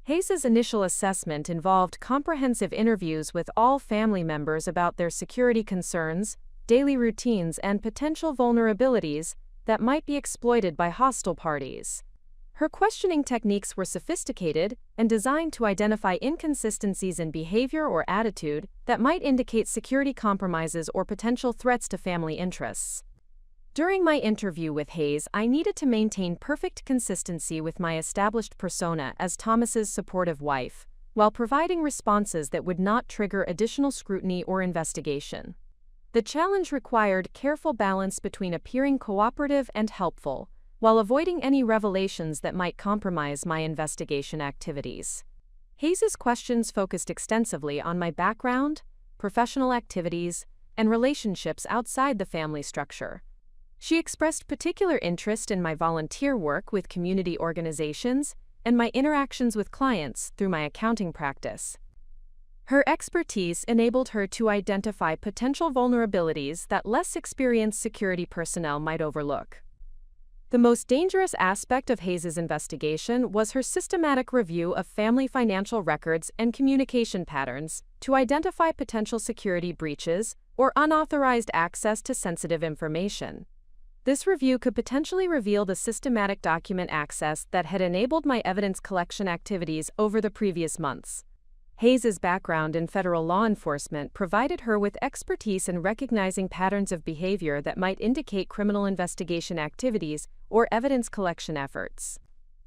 Hayes's initial assessment involved comprehensive interviews with all family members about their security concerns, daily routines, and potential vulnerabilities that might be exploited by hostile parties. Her questioning techniques were sophisticated and designed to identify inconsistencies in behavior or attitude that might indicate security compromises or potential threats to family interests. During my interview with Hayes, I needed to maintain perfect consistency with my established persona as Thomas's supportive wife, while providing responses that would not trigger additional scrutiny or investigation. The challenge required careful balance between appearing cooperative and helpful, while avoiding any revelations that might compromise my investigation activities. Hayes's questions focused extensively on my background, professional activities, and relationships outside the family structure. She expressed particular interest in my volunteer work with community organizations and my interactions with clients through my accounting practice. Her expertise enabled her to identify potential vulnerabilities that less experienced security personnel might overlook. The most dangerous aspect of Hayes's investigation was her systematic review of family financial records and communication patterns to identify potential security breaches or unauthorized access to sensitive information. This review could potentially reveal the systematic document access that had enabled my evidence collection activities over the previous months. Hayes's background in federal law enforcement provided her with expertise in recognizing patterns of behavior that might indicate criminal investigation activities or evidence collection efforts.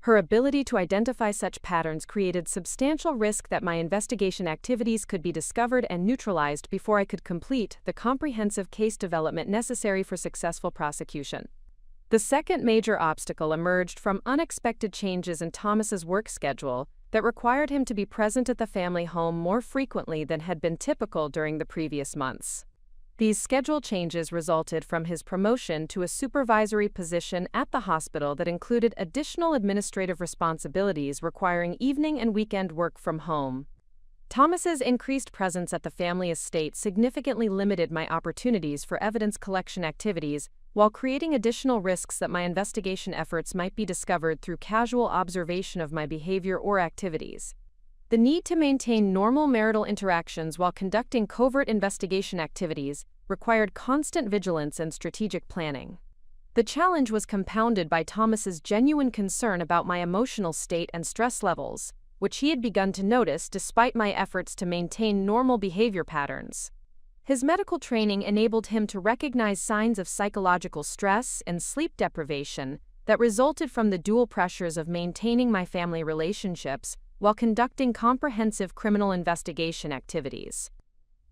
Her ability to identify such patterns created substantial risk that my investigation activities could be discovered and neutralized before I could complete the comprehensive case development necessary for successful prosecution. The second major obstacle emerged from unexpected changes in Thomas's work schedule that required him to be present at the family home more frequently than had been typical during the previous months. These schedule changes resulted from his promotion to a supervisory position at the hospital that included additional administrative responsibilities requiring evening and weekend work from home. Thomas's increased presence at the family estate significantly limited my opportunities for evidence collection activities, while creating additional risks that my investigation efforts might be discovered through casual observation of my behavior or activities. The need to maintain normal marital interactions while conducting covert investigation activities required constant vigilance and strategic planning. The challenge was compounded by Thomas's genuine concern about my emotional state and stress levels, which he had begun to notice despite my efforts to maintain normal behavior patterns. His medical training enabled him to recognize signs of psychological stress and sleep deprivation that resulted from the dual pressures of maintaining my family relationships while conducting comprehensive criminal investigation activities.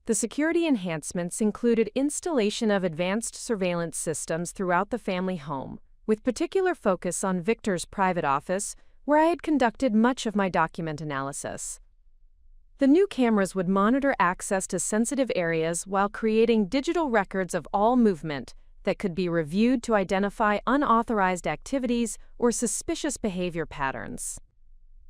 The security enhancements included installation of advanced surveillance systems throughout the family home, with particular focus on Victor's private office, where I had conducted much of my document analysis. The new cameras would monitor access to sensitive areas while creating digital records of all movement that could be reviewed to identify unauthorized activities or suspicious behavior patterns.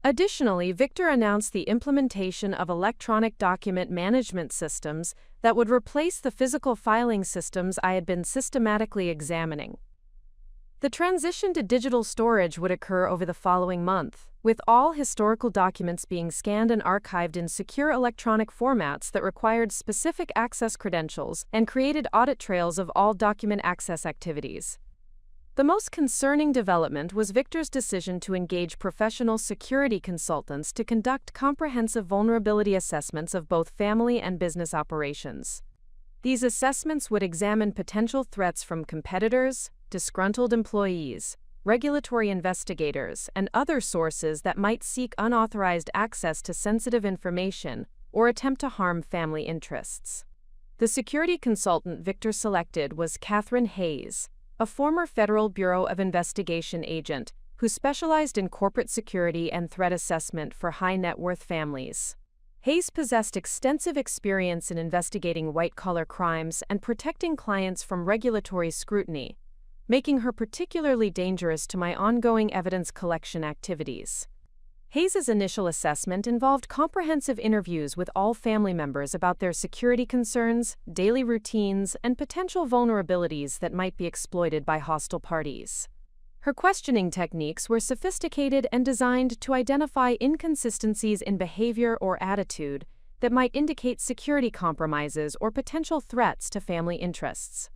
Additionally, Victor announced the implementation of electronic document management systems that would replace the physical filing systems I had been systematically examining. The transition to digital storage would occur over the following month, with all historical documents being scanned and archived in secure electronic formats that required specific access credentials and created audit trails of all document access activities. The most concerning development was Victor's decision to engage professional security consultants to conduct comprehensive vulnerability assessments of both family and business operations. These assessments would examine potential threats from competitors, disgruntled employees, regulatory investigators, and other sources that might seek unauthorized access to sensitive information or attempt to harm family interests. The security consultant Victor selected was Catherine Hayes, a former Federal Bureau of Investigation agent who specialized in corporate security and threat assessment for high-net-worth families. Hayes possessed extensive experience in investigating white-collar crimes and protecting clients from regulatory scrutiny, making her particularly dangerous to my ongoing evidence collection activities. Hayes's initial assessment involved comprehensive interviews with all family members about their security concerns, daily routines, and potential vulnerabilities that might be exploited by hostile parties. Her questioning techniques were sophisticated and designed to identify inconsistencies in behavior or attitude that might indicate security compromises or potential threats to family interests.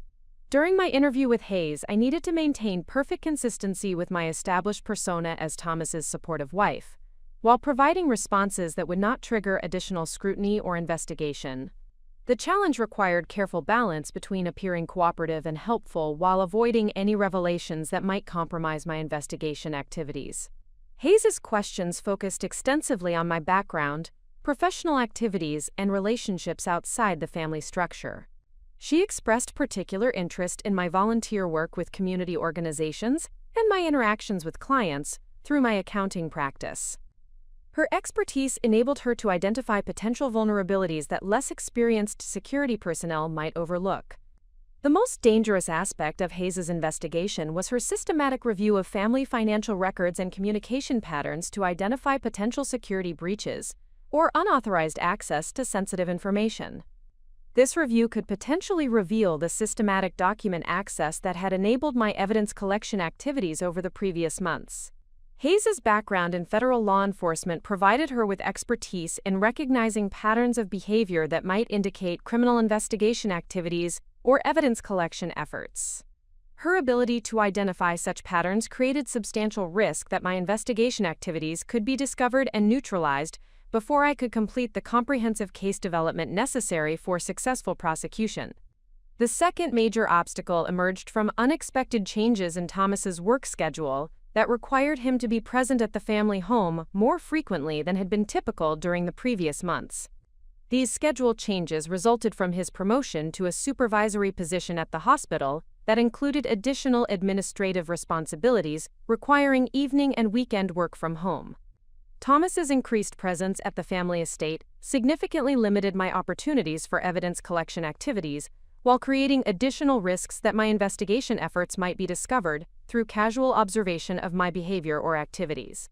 During my interview with Hayes, I needed to maintain perfect consistency with my established persona as Thomas's supportive wife, while providing responses that would not trigger additional scrutiny or investigation. The challenge required careful balance between appearing cooperative and helpful while avoiding any revelations that might compromise my investigation activities. Hayes's questions focused extensively on my background, professional activities, and relationships outside the family structure. She expressed particular interest in my volunteer work with community organizations and my interactions with clients through my accounting practice. Her expertise enabled her to identify potential vulnerabilities that less experienced security personnel might overlook. The most dangerous aspect of Hayes's investigation was her systematic review of family financial records and communication patterns to identify potential security breaches or unauthorized access to sensitive information. This review could potentially reveal the systematic document access that had enabled my evidence collection activities over the previous months. Hayes's background in federal law enforcement provided her with expertise in recognizing patterns of behavior that might indicate criminal investigation activities or evidence collection efforts. Her ability to identify such patterns created substantial risk that my investigation activities could be discovered and neutralized before I could complete the comprehensive case development necessary for successful prosecution. The second major obstacle emerged from unexpected changes in Thomas's work schedule that required him to be present at the family home more frequently than had been typical during the previous months. These schedule changes resulted from his promotion to a supervisory position at the hospital that included additional administrative responsibilities requiring evening and weekend work from home. Thomas's increased presence at the family estate significantly limited my opportunities for evidence collection activities, while creating additional risks that my investigation efforts might be discovered through casual observation of my behavior or activities.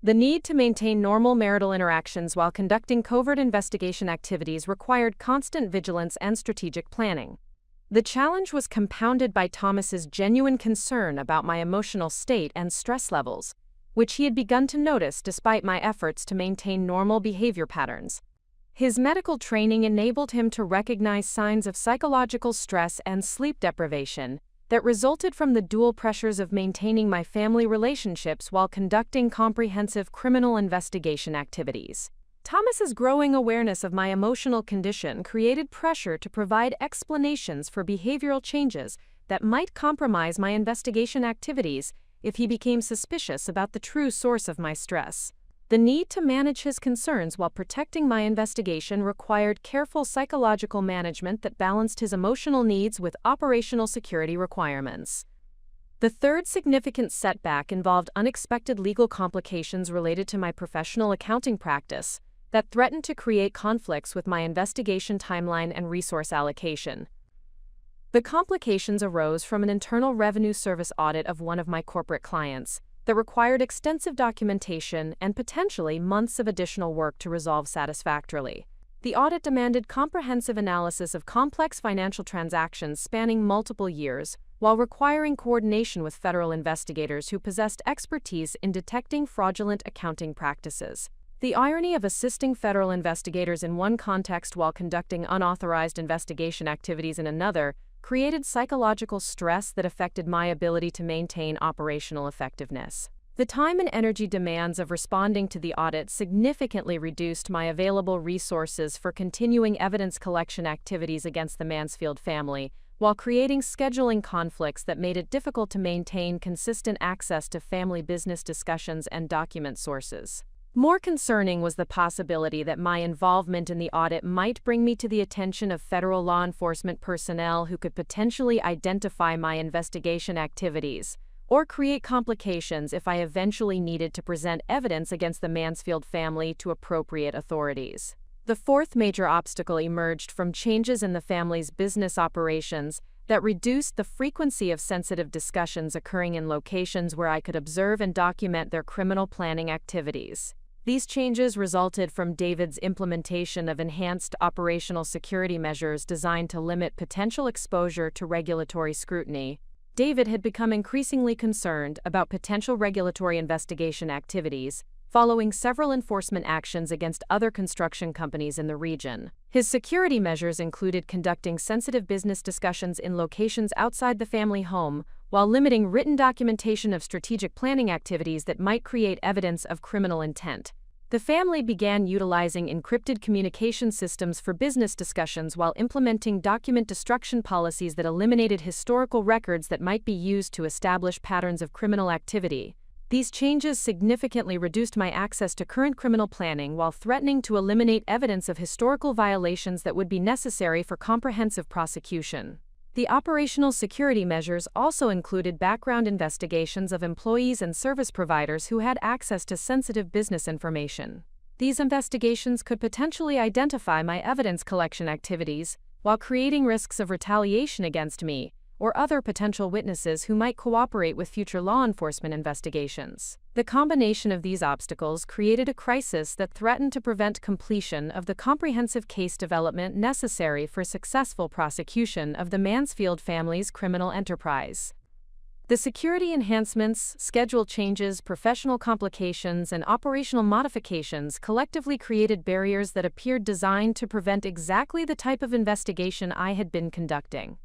The need to maintain normal marital interactions while conducting covert investigation activities required constant vigilance and strategic planning. The challenge was compounded by Thomas's genuine concern about my emotional state and stress levels, which he had begun to notice despite my efforts to maintain normal behavior patterns. His medical training enabled him to recognize signs of psychological stress and sleep deprivation that resulted from the dual pressures of maintaining my family relationships while conducting comprehensive criminal investigation activities. Thomas's growing awareness of my emotional condition created pressure to provide explanations for behavioral changes that might compromise my investigation activities if he became suspicious about the true source of my stress. The need to manage his concerns while protecting my investigation required careful psychological management that balanced his emotional needs with operational security requirements. The third significant setback involved unexpected legal complications related to my professional accounting practice that threatened to create conflicts with my investigation timeline and resource allocation. The complications arose from an Internal Revenue Service audit of one of my corporate clients that required extensive documentation and potentially months of additional work to resolve satisfactorily. The audit demanded comprehensive analysis of complex financial transactions spanning multiple years, while requiring coordination with federal investigators who possessed expertise in detecting fraudulent accounting practices. The irony of assisting federal investigators in one context while conducting unauthorized investigation activities in another created psychological stress that affected my ability to maintain operational effectiveness. The time and energy demands of responding to the audit significantly reduced my available resources for continuing evidence collection activities against the Mansfield family, while creating scheduling conflicts that made it difficult to maintain consistent access to family business discussions and document sources. More concerning was the possibility that my involvement in the audit might bring me to the attention of federal law enforcement personnel who could potentially identify my investigation activities, or create complications if I eventually needed to present evidence against the Mansfield family to appropriate authorities. The fourth major obstacle emerged from changes in the family's business operations that reduced the frequency of sensitive discussions occurring in locations where I could observe and document their criminal planning activities. These changes resulted from David's implementation of enhanced operational security measures designed to limit potential exposure to regulatory scrutiny. David had become increasingly concerned about potential regulatory investigation activities, following several enforcement actions against other construction companies in the region. His security measures included conducting sensitive business discussions in locations outside the family home, while limiting written documentation of strategic planning activities that might create evidence of criminal intent. The family began utilizing encrypted communication systems for business discussions while implementing document destruction policies that eliminated historical records that might be used to establish patterns of criminal activity. These changes significantly reduced my access to current criminal planning while threatening to eliminate evidence of historical violations that would be necessary for comprehensive prosecution. The operational security measures also included background investigations of employees and service providers who had access to sensitive business information. These investigations could potentially identify my evidence collection activities, while creating risks of retaliation against me or other potential witnesses who might cooperate with future law enforcement investigations. The combination of these obstacles created a crisis that threatened to prevent completion of the comprehensive case development necessary for successful prosecution of the Mansfield family's criminal enterprise. The security enhancements, schedule changes, professional complications, and operational modifications collectively created barriers that appeared designed to prevent exactly the type of investigation I had been conducting.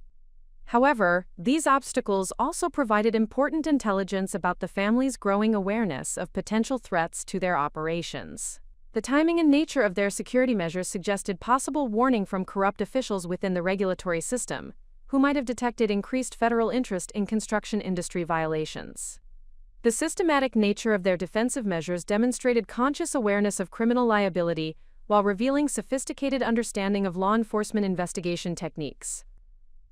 However, these obstacles also provided important intelligence about the family's growing awareness of potential threats to their operations. The timing and nature of their security measures suggested possible warning from corrupt officials within the regulatory system, who might have detected increased federal interest in construction industry violations. The systematic nature of their defensive measures demonstrated conscious awareness of criminal liability while revealing sophisticated understanding of law enforcement investigation techniques.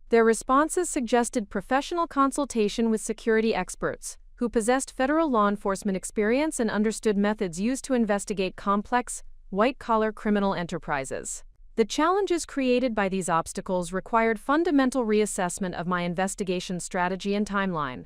Their responses suggested professional consultation with security experts, who possessed federal law enforcement experience and understood methods used to investigate complex, white-collar criminal enterprises. The challenges created by these obstacles required fundamental reassessment of my investigation strategy and timeline.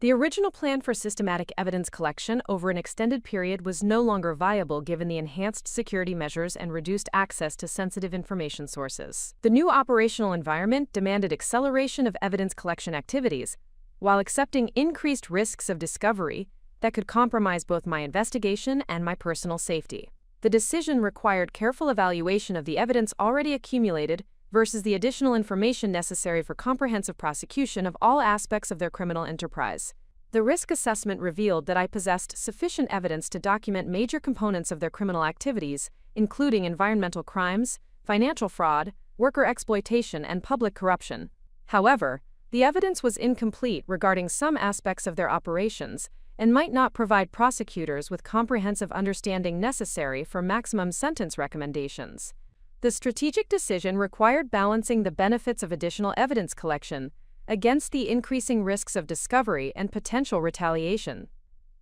The original plan for systematic evidence collection over an extended period was no longer viable given the enhanced security measures and reduced access to sensitive information sources. The new operational environment demanded acceleration of evidence collection activities, while accepting increased risks of discovery that could compromise both my investigation and my personal safety. The decision required careful evaluation of the evidence already accumulated versus the additional information necessary for comprehensive prosecution of all aspects of their criminal enterprise. The risk assessment revealed that I possessed sufficient evidence to document major components of their criminal activities, including environmental crimes, financial fraud, worker exploitation, and public corruption. However, the evidence was incomplete regarding some aspects of their operations and might not provide prosecutors with comprehensive understanding necessary for maximum sentence recommendations. The strategic decision required balancing the benefits of additional evidence collection against the increasing risks of discovery and potential retaliation.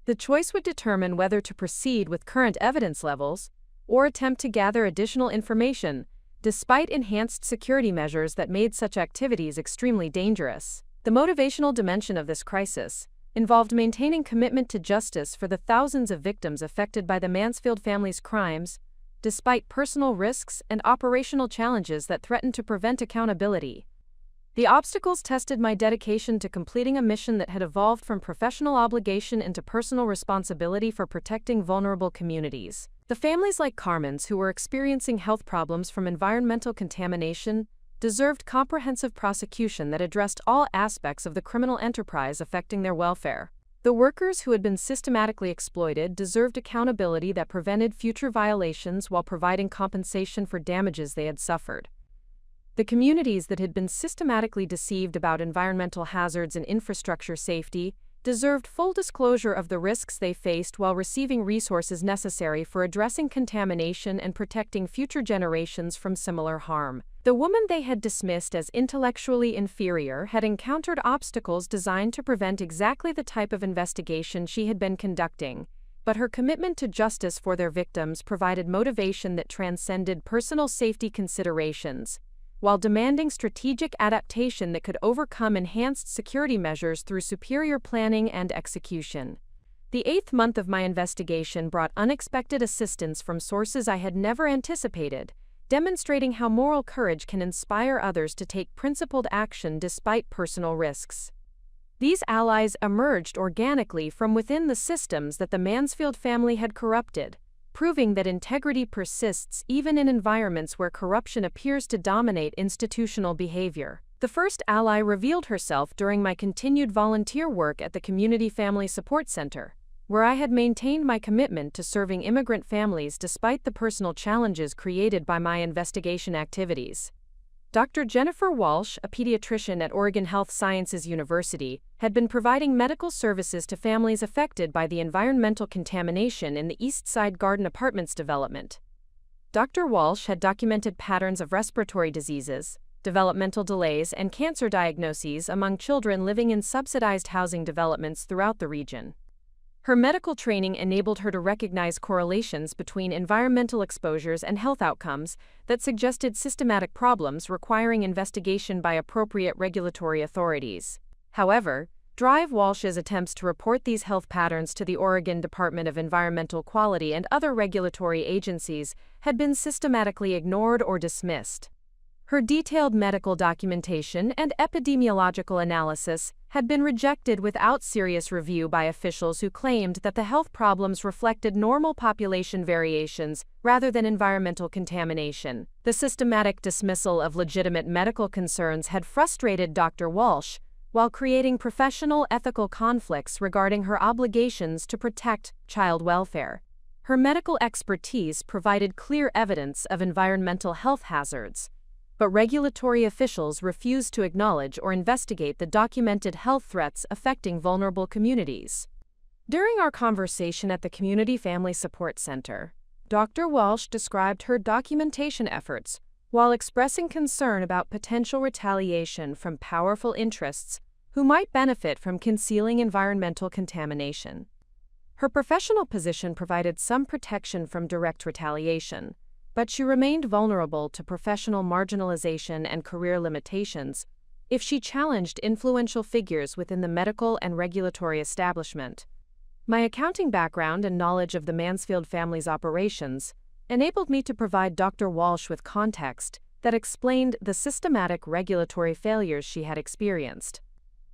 The choice would determine whether to proceed with current evidence levels or attempt to gather additional information, despite enhanced security measures that made such activities extremely dangerous. The motivational dimension of this crisis involved maintaining commitment to justice for the thousands of victims affected by the Mansfield family's crimes, despite personal risks and operational challenges that threatened to prevent accountability. The obstacles tested my dedication to completing a mission that had evolved from professional obligation into personal responsibility for protecting vulnerable communities. The families like Carmen's who were experiencing health problems from environmental contamination deserved comprehensive prosecution that addressed all aspects of the criminal enterprise affecting their welfare. The workers who had been systematically exploited deserved accountability that prevented future violations while providing compensation for damages they had suffered. The communities that had been systematically deceived about environmental hazards and infrastructure safety deserved full disclosure of the risks they faced while receiving resources necessary for addressing contamination and protecting future generations from similar harm. The woman they had dismissed as intellectually inferior had encountered obstacles designed to prevent exactly the type of investigation she had been conducting, but her commitment to justice for their victims provided motivation that transcended personal safety considerations, while demanding strategic adaptation that could overcome enhanced security measures through superior planning and execution. The 8th month of my investigation brought unexpected assistance from sources I had never anticipated, demonstrating how moral courage can inspire others to take principled action despite personal risks. These allies emerged organically from within the systems that the Mansfield family had corrupted, proving that integrity persists even in environments where corruption appears to dominate institutional behavior. The first ally revealed herself during my continued volunteer work at the Community Family Support Center, where I had maintained my commitment to serving immigrant families despite the personal challenges created by my investigation activities. Dr. Jennifer Walsh, a pediatrician at Oregon Health Sciences University, had been providing medical services to families affected by the environmental contamination in the East Side Garden Apartments development. Dr. Walsh had documented patterns of respiratory diseases, developmental delays, and cancer diagnoses among children living in subsidized housing developments throughout the region. Her medical training enabled her to recognize correlations between environmental exposures and health outcomes that suggested systematic problems requiring investigation by appropriate regulatory authorities. However, Walsh's attempts to report these health patterns to the Oregon Department of Environmental Quality and other regulatory agencies had been systematically ignored or dismissed. Her detailed medical documentation and epidemiological analysis had been rejected without serious review by officials who claimed that the health problems reflected normal population variations rather than environmental contamination. The systematic dismissal of legitimate medical concerns had frustrated Dr. Walsh, while creating professional ethical conflicts regarding her obligations to protect child welfare. Her medical expertise provided clear evidence of environmental health hazards, but regulatory officials refused to acknowledge or investigate the documented health threats affecting vulnerable communities. During our conversation at the Community Family Support Center, Dr. Walsh described her documentation efforts while expressing concern about potential retaliation from powerful interests who might benefit from concealing environmental contamination. Her professional position provided some protection from direct retaliation, but she remained vulnerable to professional marginalization and career limitations if she challenged influential figures within the medical and regulatory establishment. My accounting background and knowledge of the Mansfield family's operations enabled me to provide Dr. Walsh with context that explained the systematic regulatory failures she had experienced.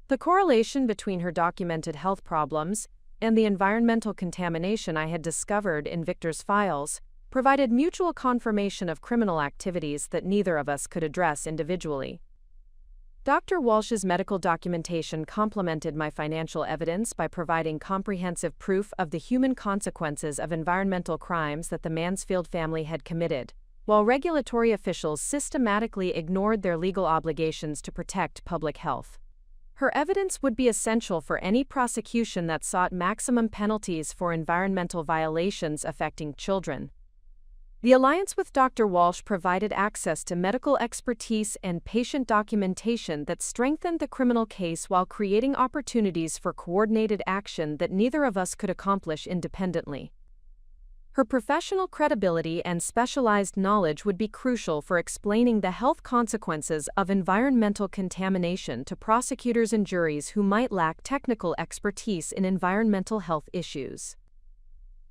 The correlation between her documented health problems and the environmental contamination I had discovered in Victor's files provided mutual confirmation of criminal activities that neither of us could address individually. Dr. Walsh's medical documentation complemented my financial evidence by providing comprehensive proof of the human consequences of environmental crimes that the Mansfield family had committed, while regulatory officials systematically ignored their legal obligations to protect public health. Her evidence would be essential for any prosecution that sought maximum penalties for environmental violations affecting children. The alliance with Dr. Walsh provided access to medical expertise and patient documentation that strengthened the criminal case while creating opportunities for coordinated action that neither of us could accomplish independently. Her professional credibility and specialized knowledge would be crucial for explaining the health consequences of environmental contamination to prosecutors and juries who might lack technical expertise in environmental health issues.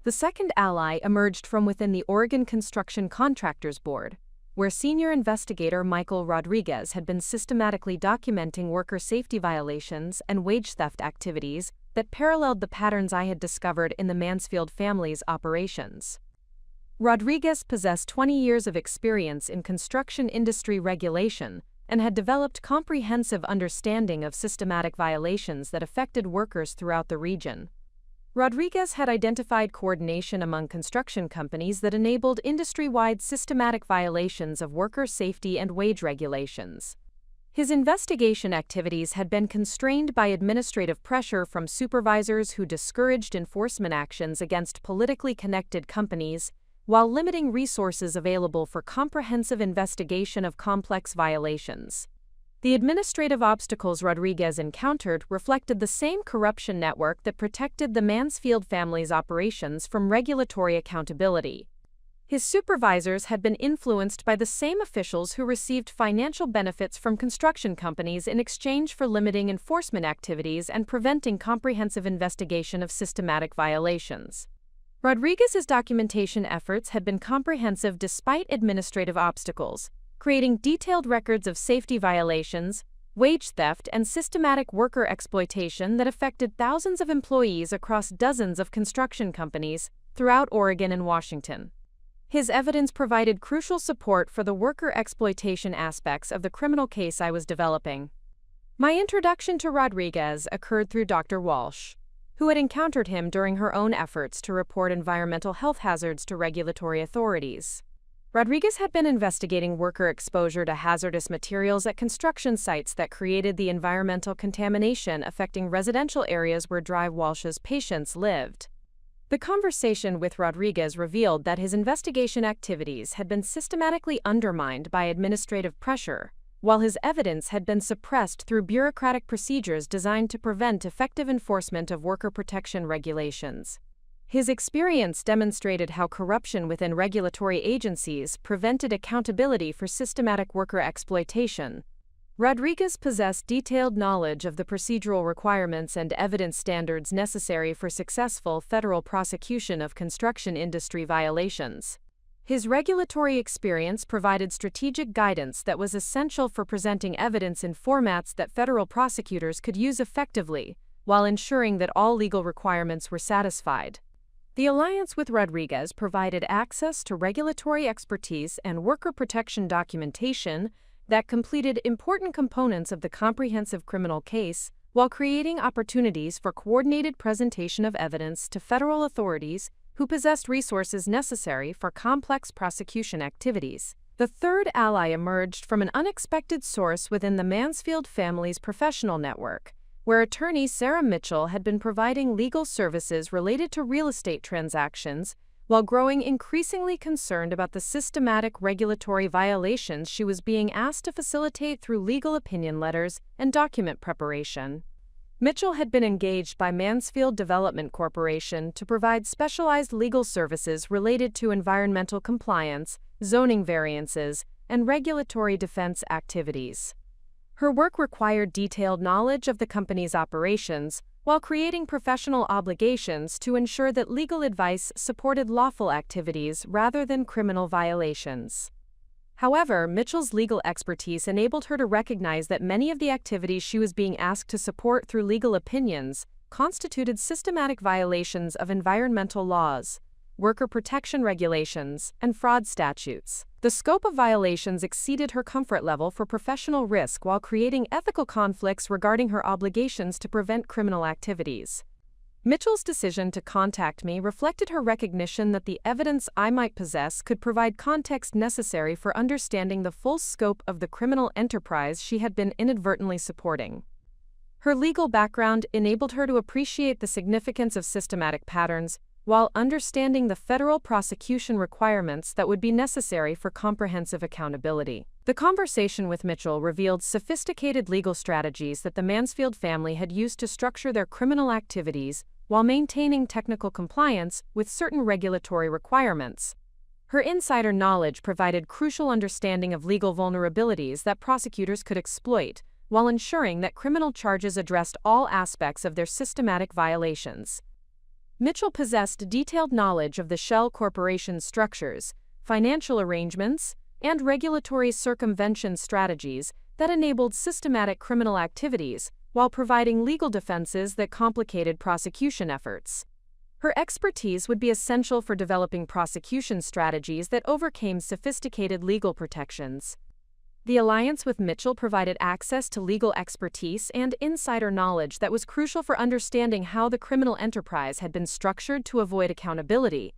The second ally emerged from within the Oregon Construction Contractors Board, where senior investigator Michael Rodriguez had been systematically documenting worker safety violations and wage theft activities that paralleled the patterns I had discovered in the Mansfield family's operations. Rodriguez possessed 20 years of experience in construction industry regulation and had developed comprehensive understanding of systematic violations that affected workers throughout the region. Rodriguez had identified coordination among construction companies that enabled industry-wide systematic violations of worker safety and wage regulations. His investigation activities had been constrained by administrative pressure from supervisors who discouraged enforcement actions against politically connected companies, while limiting resources available for comprehensive investigation of complex violations. The administrative obstacles Rodriguez encountered reflected the same corruption network that protected the Mansfield family's operations from regulatory accountability. His supervisors had been influenced by the same officials who received financial benefits from construction companies in exchange for limiting enforcement activities and preventing comprehensive investigation of systematic violations. Rodriguez's documentation efforts had been comprehensive despite administrative obstacles, creating detailed records of safety violations, wage theft, and systematic worker exploitation that affected thousands of employees across dozens of construction companies throughout Oregon and Washington. His evidence provided crucial support for the worker exploitation aspects of the criminal case I was developing. My introduction to Rodriguez occurred through Dr. Walsh, who had encountered him during her own efforts to report environmental health hazards to regulatory authorities. Rodriguez had been investigating worker exposure to hazardous materials at construction sites that created the environmental contamination affecting residential areas where Dr. Walsh's patients lived. The conversation with Rodriguez revealed that his investigation activities had been systematically undermined by administrative pressure, while his evidence had been suppressed through bureaucratic procedures designed to prevent effective enforcement of worker protection regulations. His experience demonstrated how corruption within regulatory agencies prevented accountability for systematic worker exploitation. Rodriguez possessed detailed knowledge of the procedural requirements and evidence standards necessary for successful federal prosecution of construction industry violations. His regulatory experience provided strategic guidance that was essential for presenting evidence in formats that federal prosecutors could use effectively, while ensuring that all legal requirements were satisfied. The alliance with Rodriguez provided access to regulatory expertise and worker protection documentation that completed important components of the comprehensive criminal case, while creating opportunities for coordinated presentation of evidence to federal authorities who possessed resources necessary for complex prosecution activities. The third ally emerged from an unexpected source within the Mansfield family's professional network, where attorney Sarah Mitchell had been providing legal services related to real estate transactions, while growing increasingly concerned about the systematic regulatory violations she was being asked to facilitate through legal opinion letters and document preparation. Mitchell had been engaged by Mansfield Development Corporation to provide specialized legal services related to environmental compliance, zoning variances, and regulatory defense activities. Her work required detailed knowledge of the company's operations, while creating professional obligations to ensure that legal advice supported lawful activities rather than criminal violations. However, Mitchell's legal expertise enabled her to recognize that many of the activities she was being asked to support through legal opinions constituted systematic violations of environmental laws, worker protection regulations, and fraud statutes. The scope of violations exceeded her comfort level for professional risk while creating ethical conflicts regarding her obligations to prevent criminal activities. Mitchell's decision to contact me reflected her recognition that the evidence I might possess could provide context necessary for understanding the full scope of the criminal enterprise she had been inadvertently supporting. Her legal background enabled her to appreciate the significance of systematic patterns, while understanding the federal prosecution requirements that would be necessary for comprehensive accountability. The conversation with Mitchell revealed sophisticated legal strategies that the Mansfield family had used to structure their criminal activities while maintaining technical compliance with certain regulatory requirements. Her insider knowledge provided crucial understanding of legal vulnerabilities that prosecutors could exploit, while ensuring that criminal charges addressed all aspects of their systematic violations. Mitchell possessed detailed knowledge of the Shell Corporation's structures, financial arrangements, and regulatory circumvention strategies that enabled systematic criminal activities while providing legal defenses that complicated prosecution efforts. Her expertise would be essential for developing prosecution strategies that overcame sophisticated legal protections. The alliance with Mitchell provided access to legal expertise and insider knowledge that was crucial for understanding how the criminal enterprise had been structured to avoid accountability,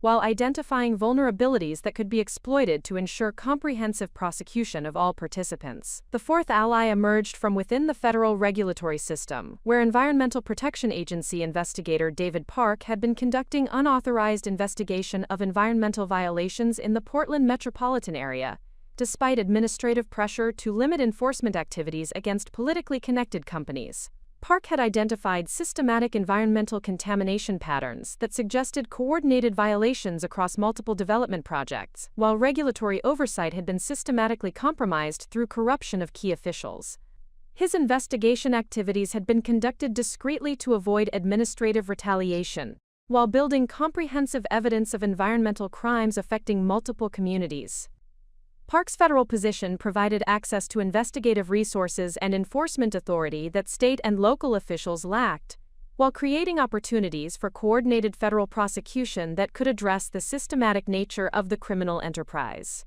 while identifying vulnerabilities that could be exploited to ensure comprehensive prosecution of all participants. The fourth ally emerged from within the federal regulatory system, where Environmental Protection Agency investigator David Park had been conducting unauthorized investigation of environmental violations in the Portland metropolitan area, despite administrative pressure to limit enforcement activities against politically connected companies. Park had identified systematic environmental contamination patterns that suggested coordinated violations across multiple development projects, while regulatory oversight had been systematically compromised through corruption of key officials. His investigation activities had been conducted discreetly to avoid administrative retaliation, while building comprehensive evidence of environmental crimes affecting multiple communities. Park's federal position provided access to investigative resources and enforcement authority that state and local officials lacked, while creating opportunities for coordinated federal prosecution that could address the systematic nature of the criminal enterprise.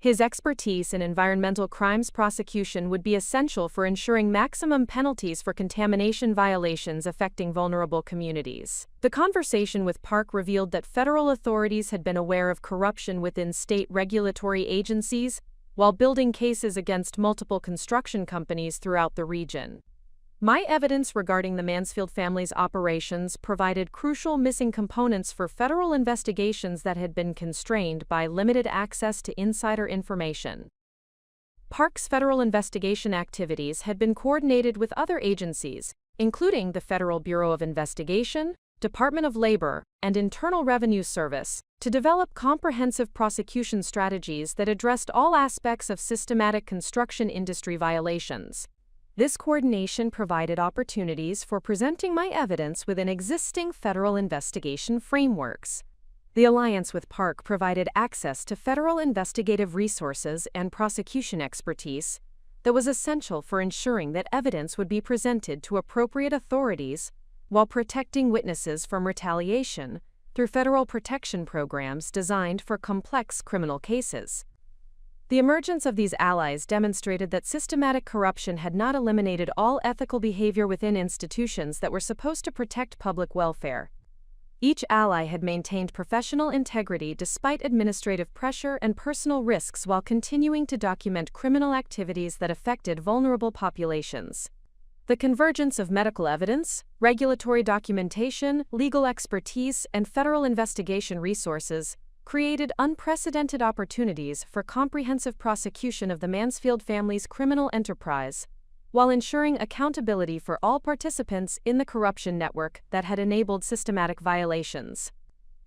His expertise in environmental crimes prosecution would be essential for ensuring maximum penalties for contamination violations affecting vulnerable communities. The conversation with Park revealed that federal authorities had been aware of corruption within state regulatory agencies, while building cases against multiple construction companies throughout the region. My evidence regarding the Mansfield family's operations provided crucial missing components for federal investigations that had been constrained by limited access to insider information. Park's federal investigation activities had been coordinated with other agencies, including the Federal Bureau of Investigation, Department of Labor, and Internal Revenue Service, to develop comprehensive prosecution strategies that addressed all aspects of systematic construction industry violations. This coordination provided opportunities for presenting my evidence within existing federal investigation frameworks. The alliance with Park provided access to federal investigative resources and prosecution expertise that was essential for ensuring that evidence would be presented to appropriate authorities while protecting witnesses from retaliation through federal protection programs designed for complex criminal cases. The emergence of these allies demonstrated that systematic corruption had not eliminated all ethical behavior within institutions that were supposed to protect public welfare. Each ally had maintained professional integrity despite administrative pressure and personal risks while continuing to document criminal activities that affected vulnerable populations. The convergence of medical evidence, regulatory documentation, legal expertise, and federal investigation resources created unprecedented opportunities for comprehensive prosecution of the Mansfield family's criminal enterprise, while ensuring accountability for all participants in the corruption network that had enabled systematic violations.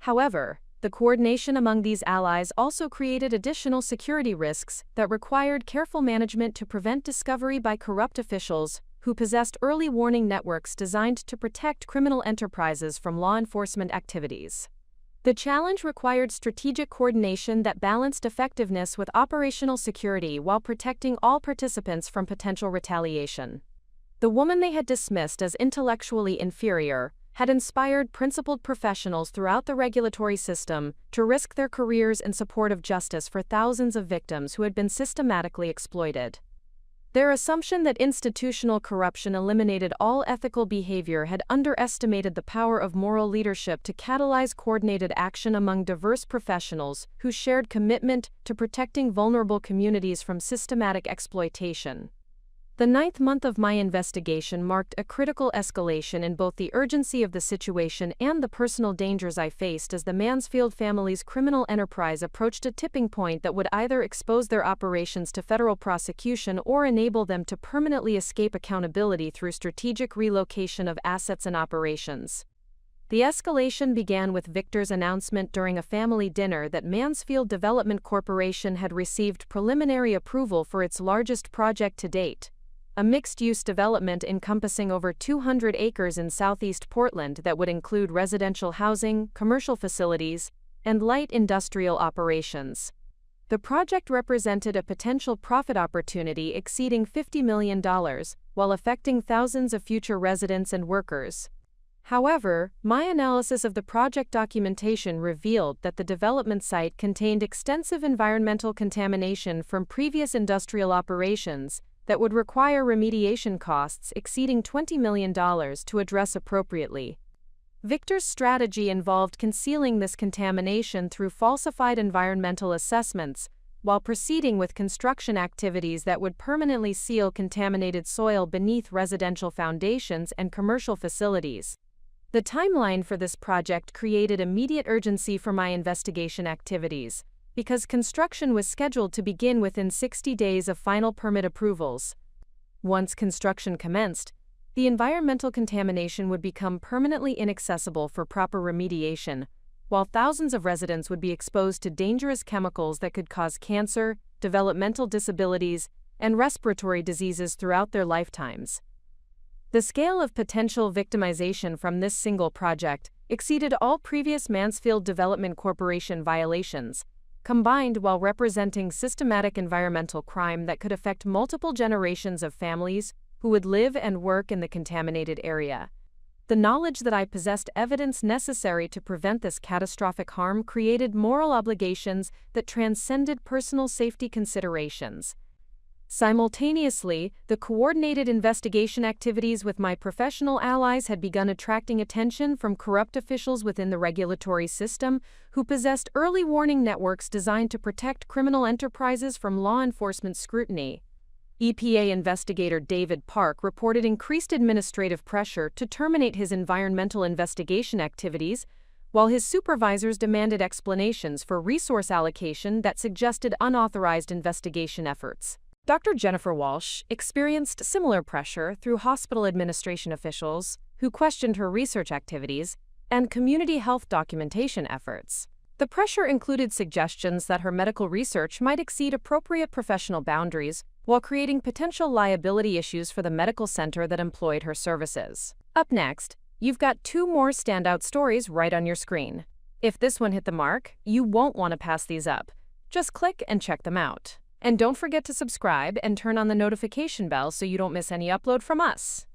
However, the coordination among these allies also created additional security risks that required careful management to prevent discovery by corrupt officials who possessed early warning networks designed to protect criminal enterprises from law enforcement activities. The challenge required strategic coordination that balanced effectiveness with operational security while protecting all participants from potential retaliation. The woman they had dismissed as intellectually inferior had inspired principled professionals throughout the regulatory system to risk their careers in support of justice for thousands of victims who had been systematically exploited. Their assumption that institutional corruption eliminated all ethical behavior had underestimated the power of moral leadership to catalyze coordinated action among diverse professionals who shared commitment to protecting vulnerable communities from systematic exploitation. The ninth month of my investigation marked a critical escalation in both the urgency of the situation and the personal dangers I faced as the Mansfield family's criminal enterprise approached a tipping point that would either expose their operations to federal prosecution or enable them to permanently escape accountability through strategic relocation of assets and operations. The escalation began with Victor's announcement during a family dinner that Mansfield Development Corporation had received preliminary approval for its largest project to date, a mixed-use development encompassing over 200 acres in southeast Portland that would include residential housing, commercial facilities, and light industrial operations. The project represented a potential profit opportunity exceeding $50 million, while affecting thousands of future residents and workers. However, my analysis of the project documentation revealed that the development site contained extensive environmental contamination from previous industrial operations that would require remediation costs exceeding $20 million to address appropriately. Victor's strategy involved concealing this contamination through falsified environmental assessments, while proceeding with construction activities that would permanently seal contaminated soil beneath residential foundations and commercial facilities. The timeline for this project created immediate urgency for my investigation activities, because construction was scheduled to begin within 60 days of final permit approvals. Once construction commenced, the environmental contamination would become permanently inaccessible for proper remediation, while thousands of residents would be exposed to dangerous chemicals that could cause cancer, developmental disabilities, and respiratory diseases throughout their lifetimes. The scale of potential victimization from this single project exceeded all previous Mansfield Development Corporation violations, combined while representing systematic environmental crime that could affect multiple generations of families who would live and work in the contaminated area. The knowledge that I possessed evidence necessary to prevent this catastrophic harm created moral obligations that transcended personal safety considerations. Simultaneously, the coordinated investigation activities with my professional allies had begun attracting attention from corrupt officials within the regulatory system who possessed early warning networks designed to protect criminal enterprises from law enforcement scrutiny. EPA investigator David Park reported increased administrative pressure to terminate his environmental investigation activities, while his supervisors demanded explanations for resource allocation that suggested unauthorized investigation efforts. Dr. Jennifer Walsh experienced similar pressure through hospital administration officials who questioned her research activities and community health documentation efforts. The pressure included suggestions that her medical research might exceed appropriate professional boundaries while creating potential liability issues for the medical center that employed her services. Up next, you've got 2 more standout stories right on your screen. If this one hit the mark, you won't want to pass these up. Just click and check them out. And don't forget to subscribe and turn on the notification bell so you don't miss any upload from us.